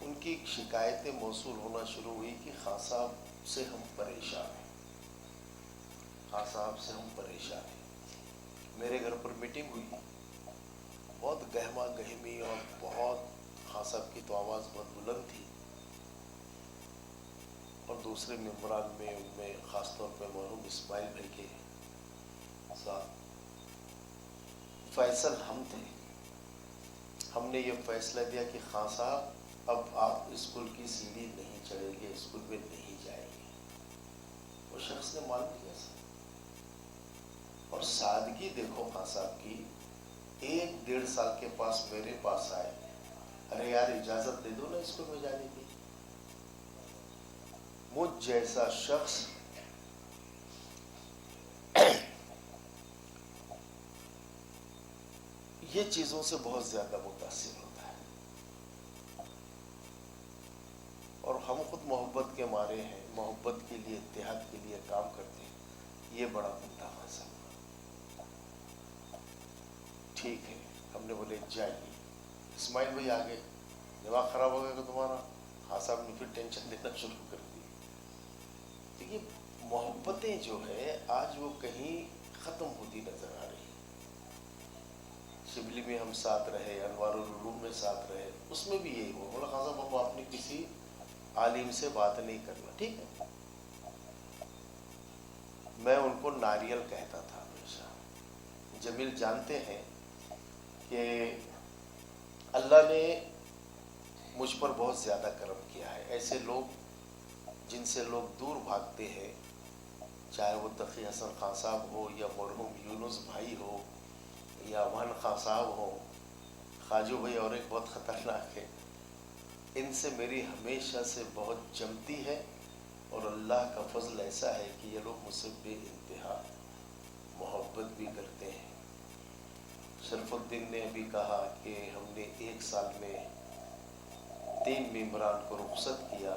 उनकी शिकायतें मौसूल होना शुरू हुई कि खान साहब से हम परेशान हैं, खान साहब से हम परेशान हैं। मेरे घर पर मीटिंग हुई, बहुत गहमा गहमी और बहुत, खान साहब की तो आवाज़ बहुत बुलंद थी और दूसरे मेंबरान में उनमें ख़ास तौर पर मरहूम इस्माइल भाई के साथ फैसल हम थे। हमने ये फैसला दिया कि खान साहब अब आप स्कूल की सीढ़ी नहीं चढ़ेंगे, स्कूल में नहीं जाएंगे। वो शख्स ने मान लिया सर। और सादगी देखो खान साहब की, 1-1.5 साल के पास मेरे पास आए, अरे यार इजाज़त दे दो ना स्कूल में जाने की। मुझ जैसा शख्स ये चीज़ों से बहुत ज़्यादा मुतासिर होता है। और हम खुद मोहब्बत के मारे हैं, मोहब्बत के लिए, इत्तेहाद के लिए काम करते हैं। ये बड़ा बंदा खान साहब। ठीक है, हमने बोले जाइए। इस्माइल भाई आ गए, दिमाग ख़राब हो गया तुम्हारा। खान साहब ने फिर टेंशन देना शुरू कर दी। तो ये मोहब्बतें जो है आज वो कहीं ख़त्म होती नज़र आ रही। शिबली में हम साथ रहे, अनवारुल उलूम में साथ रहे, उसमें भी यही हुआ। बोला खान साहब अब आपने किसी आलिम से बात नहीं करना, ठीक है। मैं उनको नारियल कहता था हमेशा। जमील जानते हैं कि अल्लाह ने मुझ पर बहुत ज़्यादा करम किया है। ऐसे लोग जिनसे लोग दूर भागते हैं, चाहे वो तकी हसन खान साहब हो या मरहूम यूनुस भाई हो या अमान खान साहब हो, खाजू भाई और एक बहुत ख़तरनाक है, इनसे मेरी हमेशा से बहुत जमती है। और अल्लाह का फजल ऐसा है कि ये लोग मुझसे बेइंतहा मोहब्बत भी करते हैं। शरफुद्दीन ने भी कहा कि हमने 1 साल में 3 मेंबरान को रुखसत किया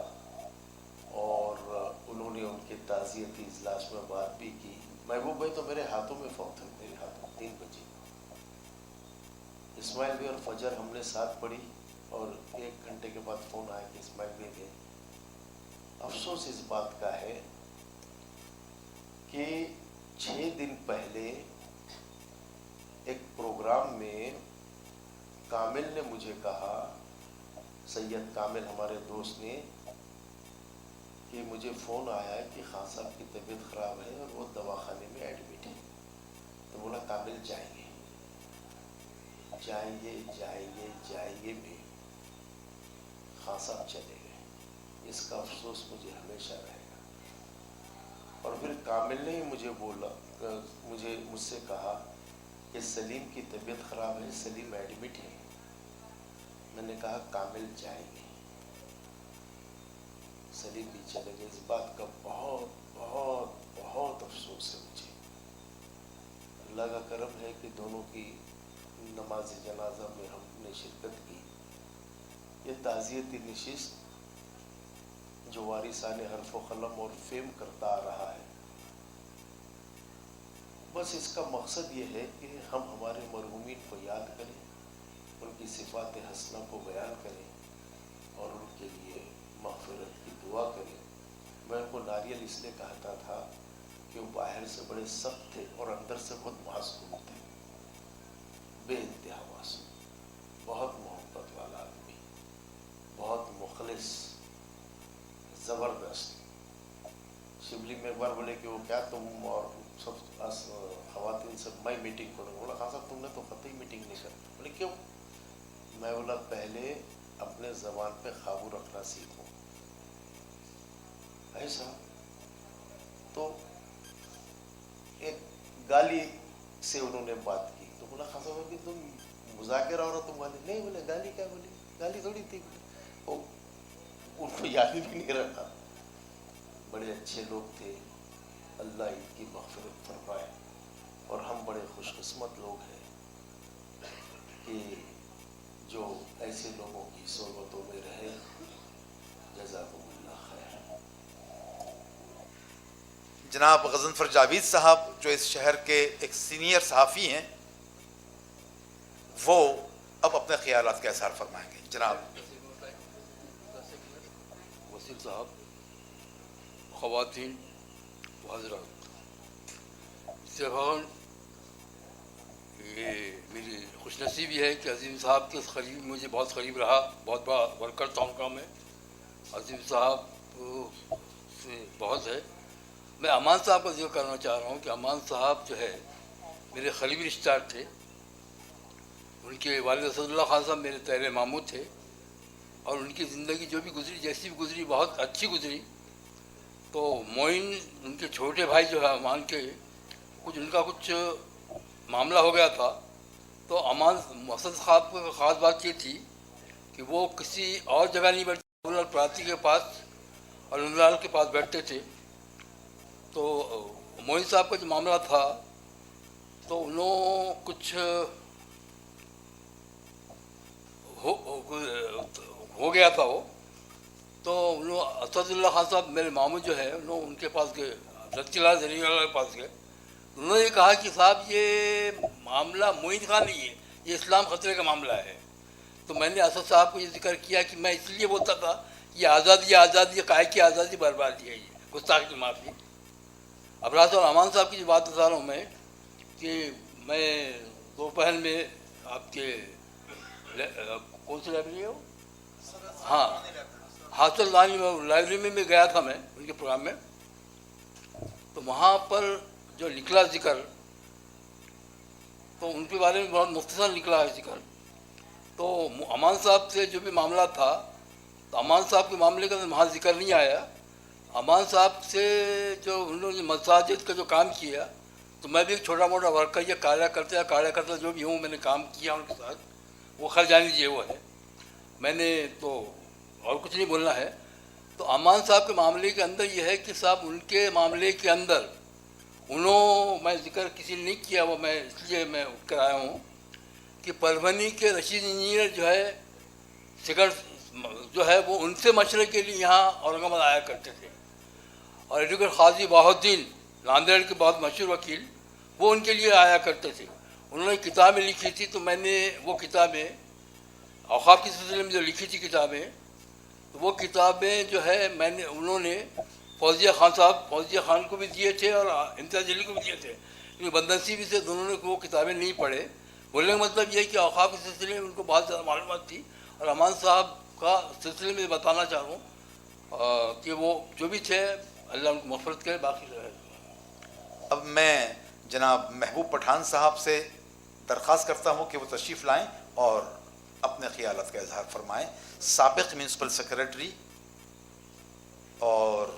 और उन्होंने उनके ताज़ियती इजलास में बात भी की। महबूब भाई तो मेरे हाथों में फौत हुए, मेरे हाथों 3 बजे। इस्माइल भाई और फजर हमने साथ पढ़ी और 1 घंटे के बाद फ़ोन आया कि इस्माइल भाई गए। अफसोस इस बात का है कि 6 दिन पहले एक प्रोग्राम में कामिल ने मुझे कहा, सैयद कामिल हमारे दोस्त ने, कि मुझे फ़ोन आया है कि खान साहब की तबीयत ख़राब है और वो दवाखाने में एडमिट है। तो बोला कामिल जाएंगे जाएंगे जाएंगे जाएंगे भी खान साहब चले गए। इसका अफसोस मुझे हमेशा रहेगा। और फिर कामिल ने ही मुझे बोला, मुझसे कहा कि सलीम की तबीयत ख़राब है, सलीम एडमिट है। मैंने कहा कामिल जाएंगे, सलीम भी चले गए। इस बात का बहुत बहुत बहुत अफसोस है मुझे। अल्लाह का करम है कि दोनों की नमाज जनाजा में हमने शिरकत की। ये ताज़ियती नशिस्त जो वारिसाने हर्फ व कलम और फेम करता आ रहा है, बस इसका मकसद ये है कि हम हमारे मरहूमीन को याद करें, उनकी सिफ़ात हसना को बयान करें और उनके लिए मग़फ़िरत की दुआ करें। मैं उनको नारियल इसलिए कहता था कि वो बाहर से बड़े सख्त थे और अंदर से बहुत मासूम थे, बेइंतहा मासूम, बहुत मोहब्बत वाला आदमी, बहुत मुखलिस, ज़बरदस्त। शिबली में एक बार बोले कि वो क्या तुम और सब ख़वातीन से मैं मीटिंग करूँगा। बोला खान साहब तुमने तो कतई मीटिंग नहीं करी। बोले क्यों? मैं बोला पहले अपने ज़बान पे काबू रखना सीखो। ऐसा तो एक गाली से उन्होंने बात की तो बोला खान साहब अभी तुम मुज़ाकिरा हो रहा, तुम गाली नहीं बोले। गाली क्या बोली, गाली थोड़ी थी वो, उनको याद भी नहीं रखा। बड़े अच्छे लोग थे, अल्लाह इनकी मग़फ़िरत फरमाए। और हम बड़े खुशकिस्मत लोग हैं कि जो ऐसे लोगों की सोहबतों में रहे। जज़ाकुमुल्लाह खैर। जनाब गज़नफ़र जावेद साहब जो इस शहर के एक सीनियर सहाफ़ी हैं, वो अब अपने ख़यालात का इज़हार फरमाएंगे। जनाब वसील साहब, ख़वातीन व हज़रात, इत्तेफ़ाक़न ये मेरी खुशनसीबी है कि अज़ीम साहब के करीब मुझे बहुत करीब रहा, बहुत बड़ा वर्कर था उनका मैं। अज़ीम साहब से बहुत है। मैं अमान साहब का जिक्र करना चाह रहा हूँ कि अमान साहब जो है मेरे करीबी रिश्तेदार थे। उनके वालिद असदुल्लाह खान साहब मेरे तहरे मामू थे और उनकी ज़िंदगी जो भी गुजरी, जैसी भी गुजरी, बहुत अच्छी गुजरी। तो मोइन उनके छोटे भाई जो है अमान के, उनका कुछ मामला हो गया था। तो अमान मसद साहब को ख़ास बात ये थी कि वो किसी और जगह नहीं बैठते, प्राती के पास और नंदलाल के पास बैठते थे। तो मोइन साहब का जो मामला था तो उन्होंने कुछ हो गया था वो। तो उन्होंने असदुल्लाह खान साहब मेरे मामू जो है उन्होंने उनके पास गए, लतीला जरीवाला के पास गए। उन्होंने कहा कि साहब ये मामला मोइन खान नहीं है, ये इस्लाम खतरे का मामला है। तो मैंने असद साहब को ये जिक्र किया कि मैं इसलिए बोलता था ये आज़ादी काहे की आज़ादी बर्बादी है, ये गुस्ताखी की माफ़ी। अबराज और अमान साहब की जो बात बता रहा हूँ मैं कि मैं दोपहर में आपके कौन सी लाइब्रेरी है वो, हाँ हासिल लाइब्रेरी में मैं गया था, मैं उनके प्रोग्राम में। तो वहाँ पर जो निकला जिक्र, तो उनके बारे में बहुत मुख्तसर निकला है जिक्र। तो अमान साहब से जो भी मामला था, तो अमान साहब के मामले का वहाँ जिक्र नहीं आया। अमान साहब से जो उन्होंने मसाजिद का जो काम किया, तो मैं भी एक छोटा मोटा वर्कर या कार्यकर्ता जो भी हूँ, मैंने काम किया उनके साथ, वो खैर जान लीजिए वो है। मैंने तो और कुछ नहीं बोलना है। तो अमान साहब के मामले के अंदर ये है कि साहब उनके मामले के अंदर मैं जिक्र किसी ने नहीं किया, वो मैं इसलिए मैं उठ कर आया हूँ कि परभनी के रशीद इंजीनियर जो है सिकर जो है वो उनसे मशवरे के लिए यहाँ औरंगाबाद आया करते थे। और एडवोकेट खाजी बाहुद्दीन नांदेड़ के बहुत मशहूर वकील, वो उनके लिए आया करते थे। उन्होंने किताबें लिखी थी, तो मैंने वो किताबें औक़ाफ़ के सिलसिले में जो लिखी थी किताबें, तो वो किताबें जो है मैंने उन्होंने फौजिया खान को भी दिए थे और इम्तियाज़ अली को भी दिए थे, क्योंकि बदनसीबी से दोनों ने वो किताबें नहीं पढ़े। बोलने का मतलब ये है कि औक़ाफ़ के सिलसिले में उनको बहुत ज़्यादा मालूमात थी। और अमान साहब का सिलसिले में बताना चाह रहा हूँ कि वो जो भी थे, अल्लाह उनको मग़फ़िरत करे, बाकी रहे। अब मैं जनाब महबूब पठान साहब से दरख्वास्त करता हूँ कि वो तशरीफ़ लाएँ और अपने ख़यालात का इज़हार फरमाएँ। साबिक़ म्यूनसिपल सेक्रेटरी और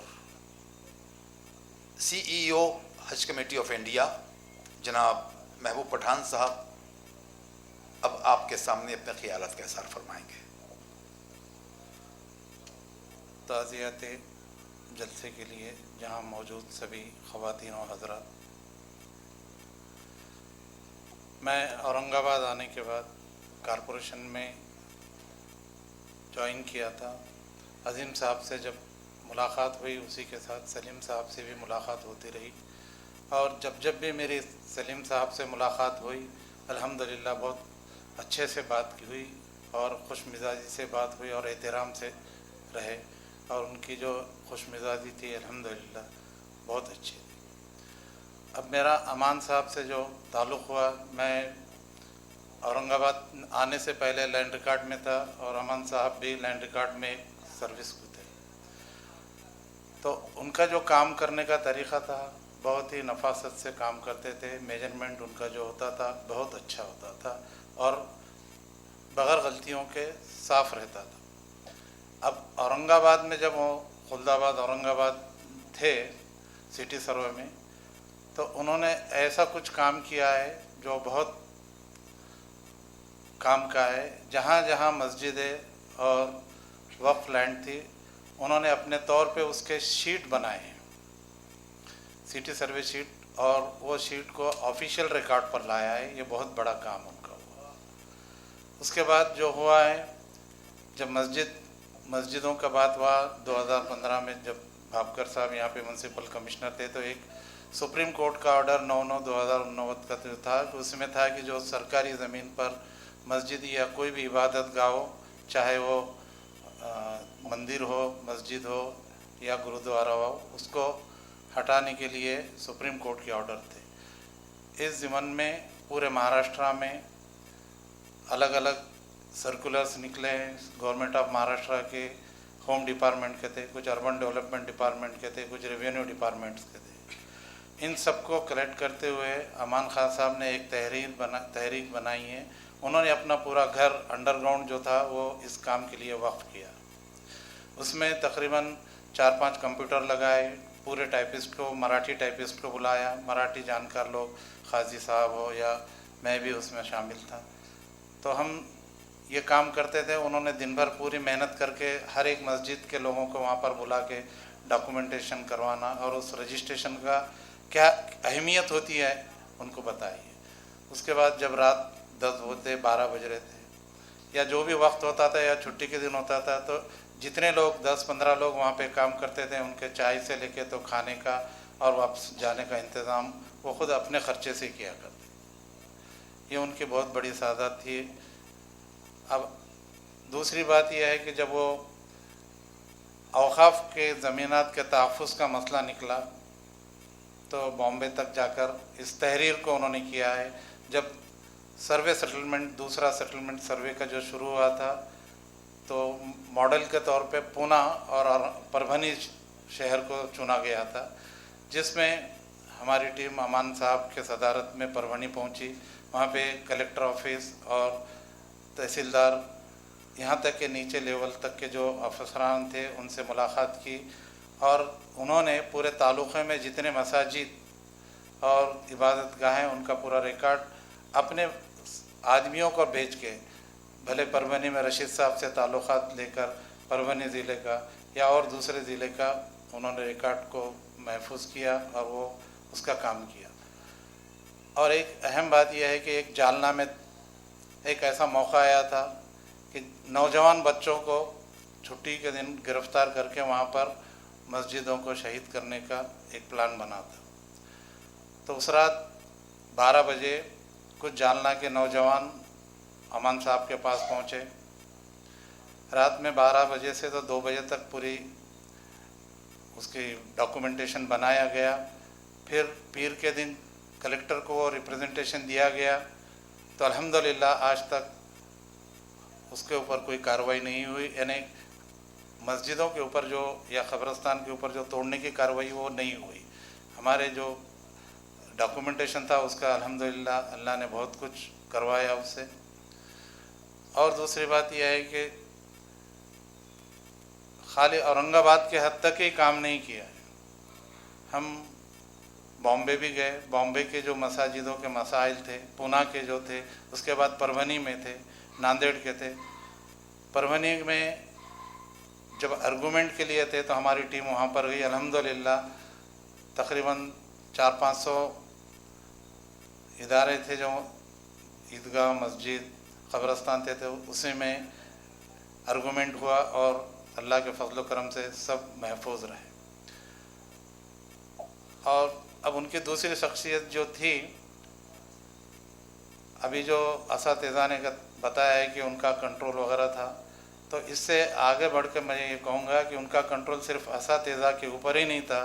CEO हज कमेटी ऑफ इंडिया जनाब महबूब पठान साहब अब आपके सामने अपने ख़यालात का इज़हार फरमाएंगे। ताज़ियात जलसे के लिए जहाँ मौजूद सभी ख़वातीन और हज़रात, मैं औरंगाबाद आने के बाद कॉरपोरेशन में ज्वाइन किया था। अज़ीम साहब से जब मुलाकात हुई, उसी के साथ सलीम साहब से भी मुलाकात होती रही। और जब भी मेरी सलीम साहब से मुलाकात हुई, अल्हम्दुलिल्लाह बहुत अच्छे से बात की हुई और खुश मिजाजी से बात हुई और एहतराम से रहे। और उनकी जो खुश मिजाजी थी अल्हम्दुलिल्लाह बहुत अच्छी थी। अब मेरा अमान साहब से जो ताल्लुक़ हुआ, मैं औरंगाबाद आने से पहले लैंड रिकॉर्ड में था और अमान साहब भी लैंड रिकॉर्ड में सर्विस को थे। तो उनका जो काम करने का तरीक़ा था, बहुत ही नफासत से काम करते थे। मेजरमेंट उनका जो होता था बहुत अच्छा होता था और बग़ैर गलतियों के साफ़ रहता था। अब औरंगाबाद में जब वो खुलदाबाद औरंगाबाद थे सिटी सर्वे में, तो उन्होंने ऐसा कुछ काम किया है जो बहुत काम का है। जहाँ जहाँ मस्जिदें और वक्फ लैंड थी, उन्होंने अपने तौर पे उसके शीट बनाए हैं, सिटी सर्वे शीट, और वो शीट को ऑफिशियल रिकॉर्ड पर लाया है। ये बहुत बड़ा काम उनका हुआ। उसके बाद जो हुआ है, जब मस्जिदों का बात हुआ 2015 में, जब भापकर साहब यहाँ पे म्यूनसिपल कमिश्नर थे, तो एक सुप्रीम कोर्ट का ऑर्डर 9/9/2019 का जो था, उसमें था कि जो सरकारी ज़मीन पर मस्जिद या कोई भी इबादत गाह हो, चाहे वो मंदिर हो, मस्जिद हो या गुरुद्वारा हो, उसको हटाने के लिए सुप्रीम कोर्ट के ऑर्डर थे। इस ज़िमन में पूरे महाराष्ट्र में अलग अलग सर्कुलर्स निकले हैं। गवर्नमेंट ऑफ महाराष्ट्र के होम डिपार्टमेंट के थे, कुछ अर्बन डेवलपमेंट डिपार्टमेंट के थे, कुछ रेवेन्यू डिपार्टमेंट्स के थे। इन सबको कलेक्ट करते हुए अमान खान साहब ने एक तहरीक बनाई है। उन्होंने अपना पूरा घर अंडरग्राउंड जो था वो इस काम के लिए वक्फ किया। उसमें तकरीबन 4-5 कंप्यूटर लगाए, पूरे टाइपिस्ट को, मराठी टाइपिस्ट को बुलाया, मराठी जानकार लोग, खाजी साहब हो या मैं भी उसमें शामिल था। तो हम ये काम करते थे। उन्होंने दिन भर पूरी मेहनत करके हर एक मस्जिद के लोगों को वहाँ पर बुला के डॉक्यूमेंटेशन करवाना और उस रजिस्ट्रेशन का क्या अहमियत होती है उनको बताइए। उसके बाद जब रात 10 बजे 12 बज रहे थे या जो भी वक्त होता था या छुट्टी के दिन होता था, तो जितने लोग 10-15 लोग वहाँ पे काम करते थे, उनके चाय से लेके तो खाने का और वापस जाने का इंतज़ाम वो ख़ुद अपने ख़र्चे से किया करते। ये उनकी बहुत बड़ी सादत थी। अब दूसरी बात यह है कि जब वो औक़ाफ़ के ज़मीनात के तहफ़्फ़ुज़ का मसला निकला, तो बॉम्बे तक जाकर इस तहरीर को उन्होंने किया है। जब सर्वे सेटलमेंट, दूसरा सेटलमेंट सर्वे का जो शुरू हुआ था, तो मॉडल के तौर पे पूना और परभनी शहर को चुना गया था, जिसमें हमारी टीम अमान साहब के सदारत में परभनी पहुंची। वहाँ पे कलेक्टर ऑफिस और तहसीलदार, यहाँ तक के नीचे लेवल तक के जो अफसरान थे, उनसे मुलाकात की और उन्होंने पूरे तालुक़े में जितने मसाजिद और इबादत गाहें, उनका पूरा रिकॉर्ड अपने आदमियों को भेज के, भले परभनी में रशीद साहब से ताल्लुक़ात लेकर परभनी ज़िले का या और दूसरे ज़िले का, उन्होंने रिकॉर्ड को महफूज किया और वो उसका काम किया। और एक अहम बात यह है कि एक जालना में एक ऐसा मौका आया था कि नौजवान बच्चों को छुट्टी के दिन गिरफ़्तार करके वहाँ पर मस्जिदों को शहीद करने का एक प्लान बना था। तो उस रात 12 बजे कुछ जालना के नौजवान अमान साहब के पास पहुँचे। रात में 12 बजे से तो 2 बजे तक पूरी उसकी डॉक्यूमेंटेशन बनाया गया। फिर पीर के दिन कलेक्टर को रिप्रेजेंटेशन दिया गया। तो अल्हम्दुलिल्लाह आज तक उसके ऊपर कोई कार्रवाई नहीं हुई, यानी मस्जिदों के ऊपर जो या क़ब्रिस्तान के ऊपर जो तोड़ने की कार्रवाई वो नहीं हुई। हमारे जो डॉक्यूमेंटेशन था उसका अल्हम्दुलिल्लाह अल्लाह ने बहुत कुछ करवाया उससे। और दूसरी बात यह है कि खाली औरंगाबाद के हद तक ही काम नहीं किया है। हम बॉम्बे भी गए, बॉम्बे के जो मसाजिदों के मसाइल थे, पूना के जो थे, उसके बाद परभनी में थे, नांदेड़ के थे। परभनी में जब आर्गूमेंट के लिए थे तो हमारी टीम वहाँ पर गई। अल्हम्दुलिल्लाह तकरीबन 400-500 इदारे थे जो ईदगाह, मस्जिद, क़ब्रिस्तान थे, तो उसी में आर्गूमेंट हुआ और अल्लाह के फजल करम से सब महफूज रहे। और अब उनकी दूसरी शख्सियत जो थी, अभी जो असातिज़ा ने बताया है कि उनका कंट्रोल वगैरह था, तो इससे आगे बढ़ के मैं ये कहूँगा कि उनका कंट्रोल सिर्फ असातिज़ा के ऊपर ही नहीं था,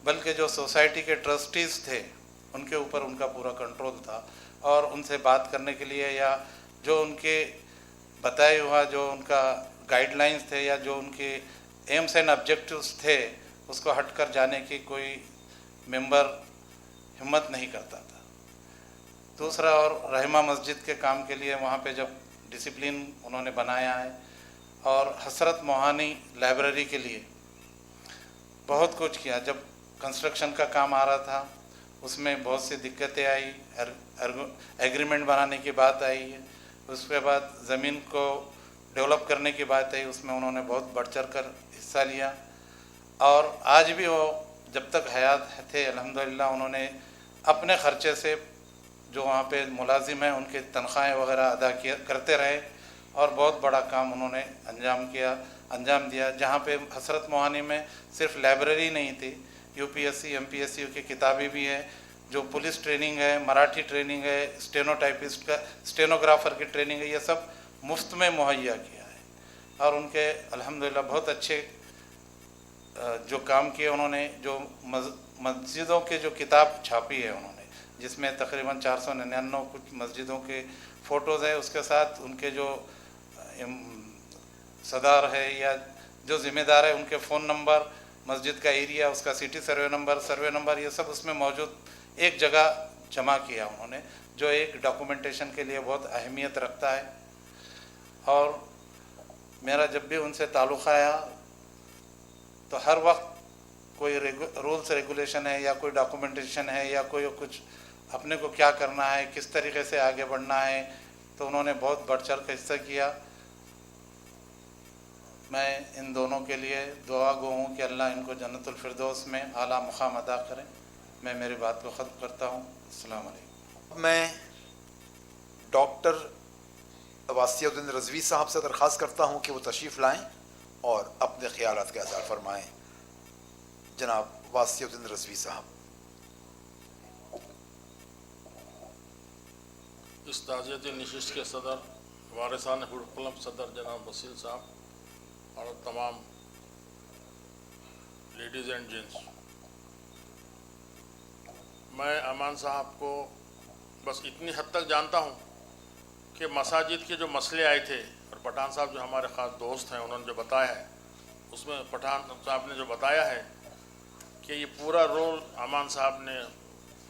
बल्कि जो सोसाइटी के ट्रस्टीज़ थे उनके ऊपर उनका पूरा कंट्रोल था। और उनसे बात करने के लिए या जो उनके बताए हुआ जो उनका गाइडलाइंस थे या जो उनके एम्स एंड ऑब्जेक्टिव्स थे, उसको हटकर जाने की कोई मेंबर हिम्मत नहीं करता था। दूसरा, और रहमा मस्जिद के काम के लिए वहाँ पे जब डिसिप्लिन उन्होंने बनाया है। और हसरत मोहानी लाइब्रेरी के लिए बहुत कुछ किया। जब कंस्ट्रक्शन का काम आ रहा था उसमें बहुत सी दिक्कतें आई, एग्रीमेंट बनाने की बात आई है, उसके बाद ज़मीन को डेवलप करने की बात आई, उसमें उन्होंने बहुत बढ़ चढ़ कर हिस्सा लिया। और आज भी वो जब तक हयात थे अल्हम्दुलिल्लाह उन्होंने अपने ख़र्चे से जो वहाँ पे मुलाजिम हैं उनके तनख्वाहें वगैरह अदा करते रहे और बहुत बड़ा काम उन्होंने अंजाम दिया। जहाँ पे हसरत मोहानी में सिर्फ लाइब्रेरी नहीं थी, यूपीएससी एमपीएससी की किताबें भी है, जो पुलिस ट्रेनिंग है, मराठी ट्रेनिंग है, स्टेनोटाइपिस्ट का स्टेनोग्राफर की ट्रेनिंग है, ये सब मुफ्त में मुहैया किया है। और उनके अल्हम्दुलिल्लाह बहुत अच्छे जो काम किए उन्होंने, जो मस्जिदों के जो किताब छापी है उन्होंने, जिसमें तकरीबन 499 कुछ मस्जिदों के फ़ोटोज़ है, उसके साथ उनके जो सदार है या जो ज़िम्मेदार है उनके फ़ोन नंबर, मस्जिद का एरिया, उसका सिटी सर्वे नंबर ये सब उसमें मौजूद एक जगह जमा किया उन्होंने, जो एक डॉक्यूमेंटेशन के लिए बहुत अहमियत रखता है। और मेरा जब भी उनसे ताल्लुक़ आया तो हर वक्त कोई रूल्स रेगुलेशन है या कोई डॉक्यूमेंटेशन है या कोई कुछ अपने को क्या करना है, किस तरीके से आगे बढ़ना है, तो उन्होंने बहुत बढ़ चढ़ कर हिस्सा किया। मैं इन दोनों के लिए दुआ गो हूँ कि अल्लाह इनको जन्नतुल फिरदौस में आला मुकाम अदा करें। मैं मेरी बात को ख़त्म करता हूँ। अस्सलाम वालेकुम। मैं डॉक्टर वासिउद्दीन रज़वी साहब से दरख्वास्त करता हूँ कि वो तशरीफ़ लाएँ और अपने ख़यालात का इज़हार फरमाएँ। जनाब वासिउद्दीन रज़वी साहब। इस ताज़ियत नशिस्त के सदर वारिसान हुक्म सदर जनाब वसील साहब और तमाम लेडीज़ एंड जेंट्स, मैं अमान साहब को बस इतनी हद तक जानता हूँ कि मसाजिद के जो मसले आए थे और पठान साहब जो हमारे ख़ास दोस्त हैं उन्होंने जो बताया है उसमें पठान साहब ने जो बताया है कि ये पूरा रोल अमान साहब ने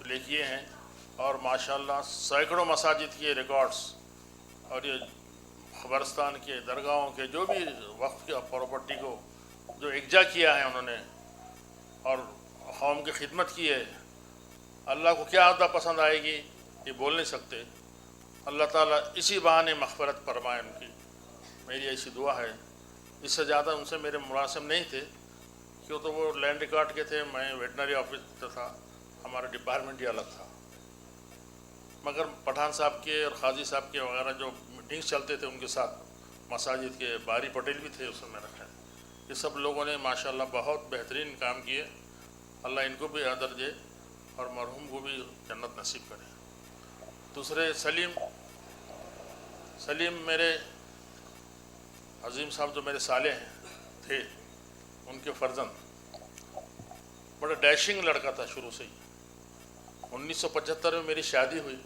प्ले किए हैं और माशाल्लाह सैकड़ों मसाजिद के रिकॉर्ड्स और ये ख़बरस्तान के दरगाहों के जो भी वक्फ की प्रॉपर्टी को जो इकजा किया है उन्होंने और कौम की खिदमत की है। अल्लाह को क्या अदा पसंद आएगी ये बोल नहीं सकते। अल्लाह ताला इसी बहाने मग़फ़िरत फरमाए उनकी, मेरी ऐसी दुआ है। इससे ज़्यादा उनसे मेरे मुनासिब नहीं थे क्यों, तो वो लैंड रिकॉर्ड के थे, मैं वेटनरी ऑफिसर था, हमारा डिपार्टमेंट ही अलग था। मगर पठान साहब के और खाजी साहब के वगैरह जो मीटिंग्स चलते थे उनके साथ, मसाजिद के बारी पटेल भी थे उसमें मेरा ख्याल, ये सब लोगों ने माशाल्लाह बहुत बेहतरीन काम किए। अल्लाह इनको भी आदर दे और मरहूम को भी जन्नत नसीब करे। दूसरे सलीम मेरे अजीम साहब जो मेरे साले हैं थे, उनके फर्जंद, बड़ा डैशिंग लड़का था शुरू से ही। 1975 में मेरी शादी हुई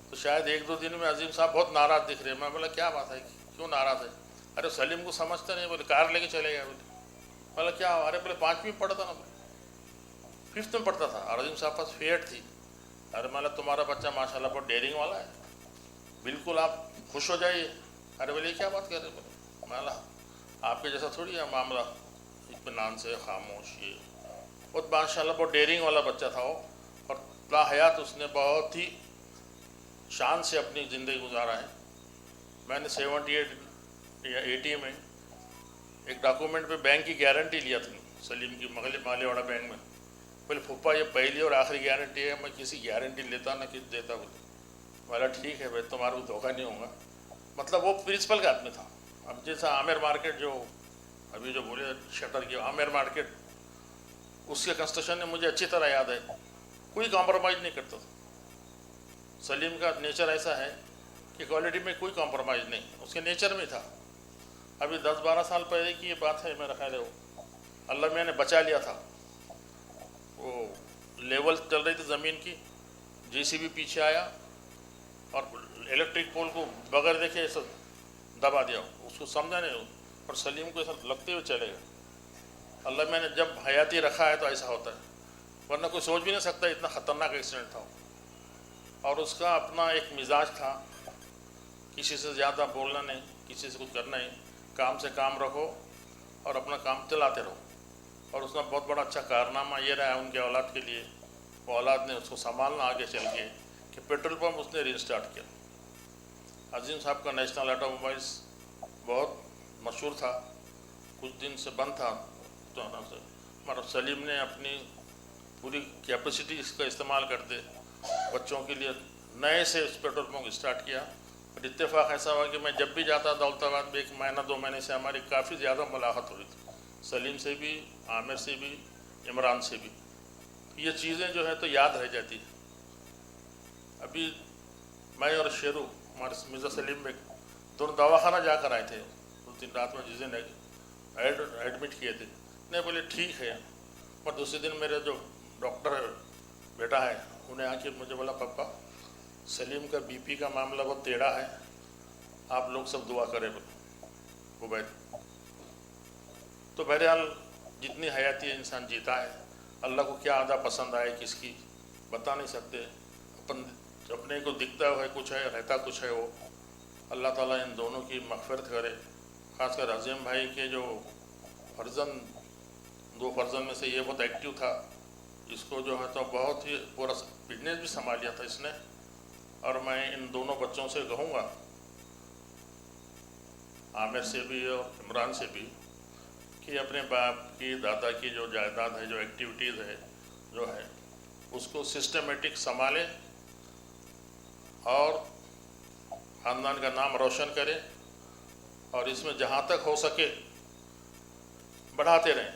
तो शायद 1-2 दिन में अजीम साहब बहुत नाराज़ दिख रहे। मैं बोला क्या बात है, क्यों नाराज़ है? अरे सलीम को समझते नहीं, बोले कार लेके चले गए। बोला क्या? अरे बोले 5वीं में पढ़ता ना, 5th में पढ़ता था और अजीम साहब पास फेट थी। अरे मतलब तुम्हारा बच्चा माशाल्लाह बहुत डेयरिंग वाला है, बिल्कुल आप खुश हो जाइए। अरे बोले क्या बात कर रहे? बोले माला आपके जैसा थोड़ी है मामला, इत्मीनान से खामोश, ये बहुत माशाल्लाह बहुत डेयरिंग वाला बच्चा था वो। और लाहयात उसने बहुत ही शान से अपनी ज़िंदगी गुजारा है। मैंने 78 या 80 में एक डॉक्यूमेंट पे बैंक की गारंटी लिया था सलीम की, मालेवाड़ा बैंक में। बोले फूफा ये पहली और आखिरी गारंटी है, मैं किसी गारंटी लेता ना किसी देता। बोला ठीक है भाई, तुम्हारा को धोखा नहीं होगा। मतलब वो प्रिंसिपल का आदमी था। अब जैसा आमिर मार्केट जो अभी जो बोले शटर की आमिर मार्केट, उसके कंस्ट्रक्शन ने मुझे अच्छी तरह याद है, कोई कॉम्प्रोमाइज़ नहीं करता था। सलीम का नेचर ऐसा है कि क्वालिटी में कोई कॉम्प्रोमाइज़ नहीं, उसके नेचर में था। अभी 10-12 साल पहले की ये बात है, मेरा ख्याल है वो अल्लाह मैंने बचा लिया था। वो लेवल चल रही थी ज़मीन की, जेसीबी पीछे आया और इलेक्ट्रिक पोल को बगैर देखे ऐसा दबा दिया, उसको समझा नहीं और सलीम को ऐसा लगते हुए चले गए। अल्लाह मैंने जब हयाती रखा है तो ऐसा होता है, वरना कोई सोच भी नहीं सकता इतना ख़तरनाक एक्सीडेंट था। और उसका अपना एक मिजाज था किसी से ज़्यादा बोलना नहीं, किसी से कुछ करना नहीं, काम से काम रखो और अपना काम चलाते रहो। और उसका बहुत बड़ा अच्छा कारनामा ये रहा है उनके औलाद के लिए, वो औलाद ने उसको संभालना आगे चल के कि पेट्रोल पंप उसने रीस्टार्ट किया। अजीम साहब का नेशनल ऑटोमोबाइल्स बहुत मशहूर था, कुछ दिन से बंद था, तो हमारा सलीम ने अपनी पूरी कैपेसिटी इसका इस्तेमाल करते बच्चों के लिए नए से इस पेट्रोल पंप स्टार्ट किया। और इत्तेफाक ऐसा हुआ कि मैं जब भी जाता दौलताबाद में 1 महीना 2 महीने से हमारी काफ़ी ज़्यादा मुलाकात हो रही थी, सलीम से भी, आमिर से भी, इमरान से भी। ये चीज़ें जो है तो याद रह जाती है। अभी मैं और शेरू हमारे मिर्ज़ा सलीम बेग दोनों दवाखाना जाकर आए थे उस दिन रात में, जिस दिन एडमिट किए थे। नहीं बोले ठीक है, पर दूसरे दिन मेरे जो डॉक्टर बेटा है उन्हें आके मुझे बोला पापा सलीम का बीपी का मामला बहुत टेढ़ा है, आप लोग सब दुआ करें बोले उबैद। तो बहरहाल जितनी हयाती इंसान जीता है, अल्लाह को क्या आदा पसंद आए किसकी बता नहीं सकते। अपने को दिखता है कुछ है, रहता कुछ है वो। अल्लाह ताला इन दोनों की मग़फ़िरत करे। ख़ासकर अज़ीम भाई के जो फर्जन 2 फर्जन में से ये बहुत एक्टिव था, इसको जो है तो बहुत ही पूरा बिजनेस भी संभाल लिया था इसने। और मैं इन दोनों बच्चों से कहूँगा, आमिर से भी और इमरान से भी, कि अपने बाप की दादा की जो जायदाद है, जो एक्टिविटीज़ है जो है, उसको सिस्टमेटिक संभालें और ख़ानदान का नाम रोशन करें। और इसमें जहाँ तक हो सके बढ़ाते रहें।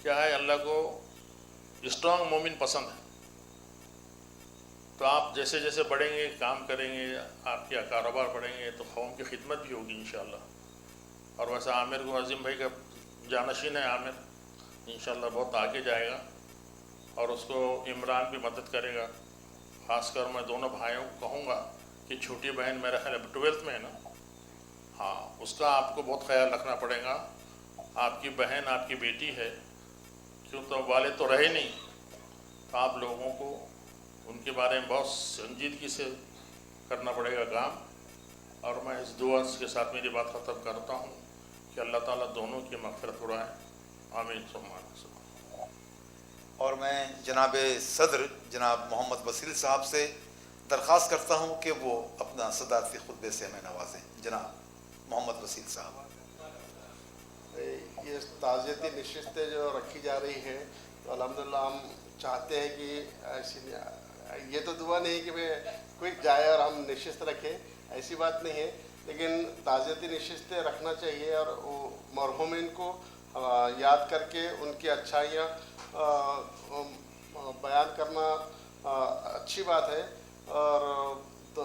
क्या है, अल्लाह को स्ट्रॉन्ग मोमिन पसंद है, तो आप जैसे जैसे बढ़ेंगे, काम करेंगे, आपके कारोबार बढ़ेंगे, तो कौम की खिदमत भी होगी इंशाअल्लाह। और वैसे आमिर को, अज़ीम भाई का जानशीन है आमिर, इंशाअल्लाह बहुत आगे जाएगा और उसको इमरान भी मदद करेगा। ख़ासकर मैं दोनों भाइयों को कहूँगा कि छोटी बहन मेरा ख्याल 12th में है ना, हाँ, उसका आपको बहुत ख्याल रखना पड़ेगा। आपकी बहन आपकी बेटी है, क्यों तो वाले तो रहे नहीं, तो आप लोगों को उनके बारे में बहुत संजीदगी से करना पड़ेगा काम। और मैं इस दुआ के साथ मेरी बात ख़त्म करता हूँ कि अल्लाह ताला दोनों की मग़फ़िरत फरमाए, आमीन सुम्मा आमीन। और मैं जनाब सदर जनाब मोहम्मद वसील साहब से दरख्वास्त करता हूँ कि वो अपना सदारती खुतबे से हमें नवाजें। जनाब मोहम्मद वसील साहब। ये ताज़ियती नशिस्तें जो रखी जा रही है, तो अल्हम्दुलिल्लाह हम चाहते हैं कि ऐसी, ये तो दुआ नहीं कि भाई कोई जाए और हम नशिस्त रखें, ऐसी बात नहीं है, लेकिन ताज़ियती नशिस्तें रखना चाहिए। और वो मरहूमिन को याद करके उनकी अच्छाइयाँ बयान करना अच्छी बात है। और तो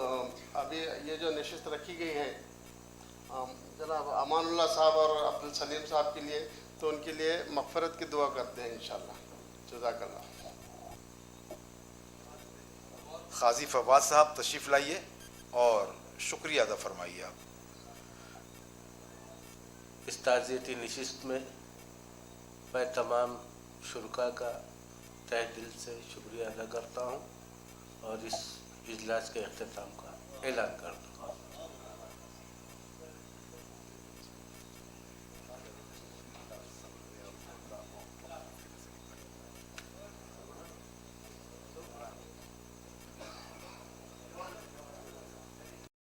अभी ये जो नशिस्त रखी गई है जनाब अमानुल्लाह साहब और अब्दुल सलीम साहब के लिए, तो उनके लिए मग़फ़िरत की दुआ करते हैं इंशाअल्लाह। जज़ाकल्लाह। क़ाज़ी फवाद साहब तशरीफ़ लाइए और शुक्रिया अदा फरमाइए आप। इस ताज़ियती नशिस्त में मैं तमाम शुरका का तहे दिल से शुक्रिया अदा करता हूँ और इस इजलास के अख्तिताम का ऐलान करता हूँ।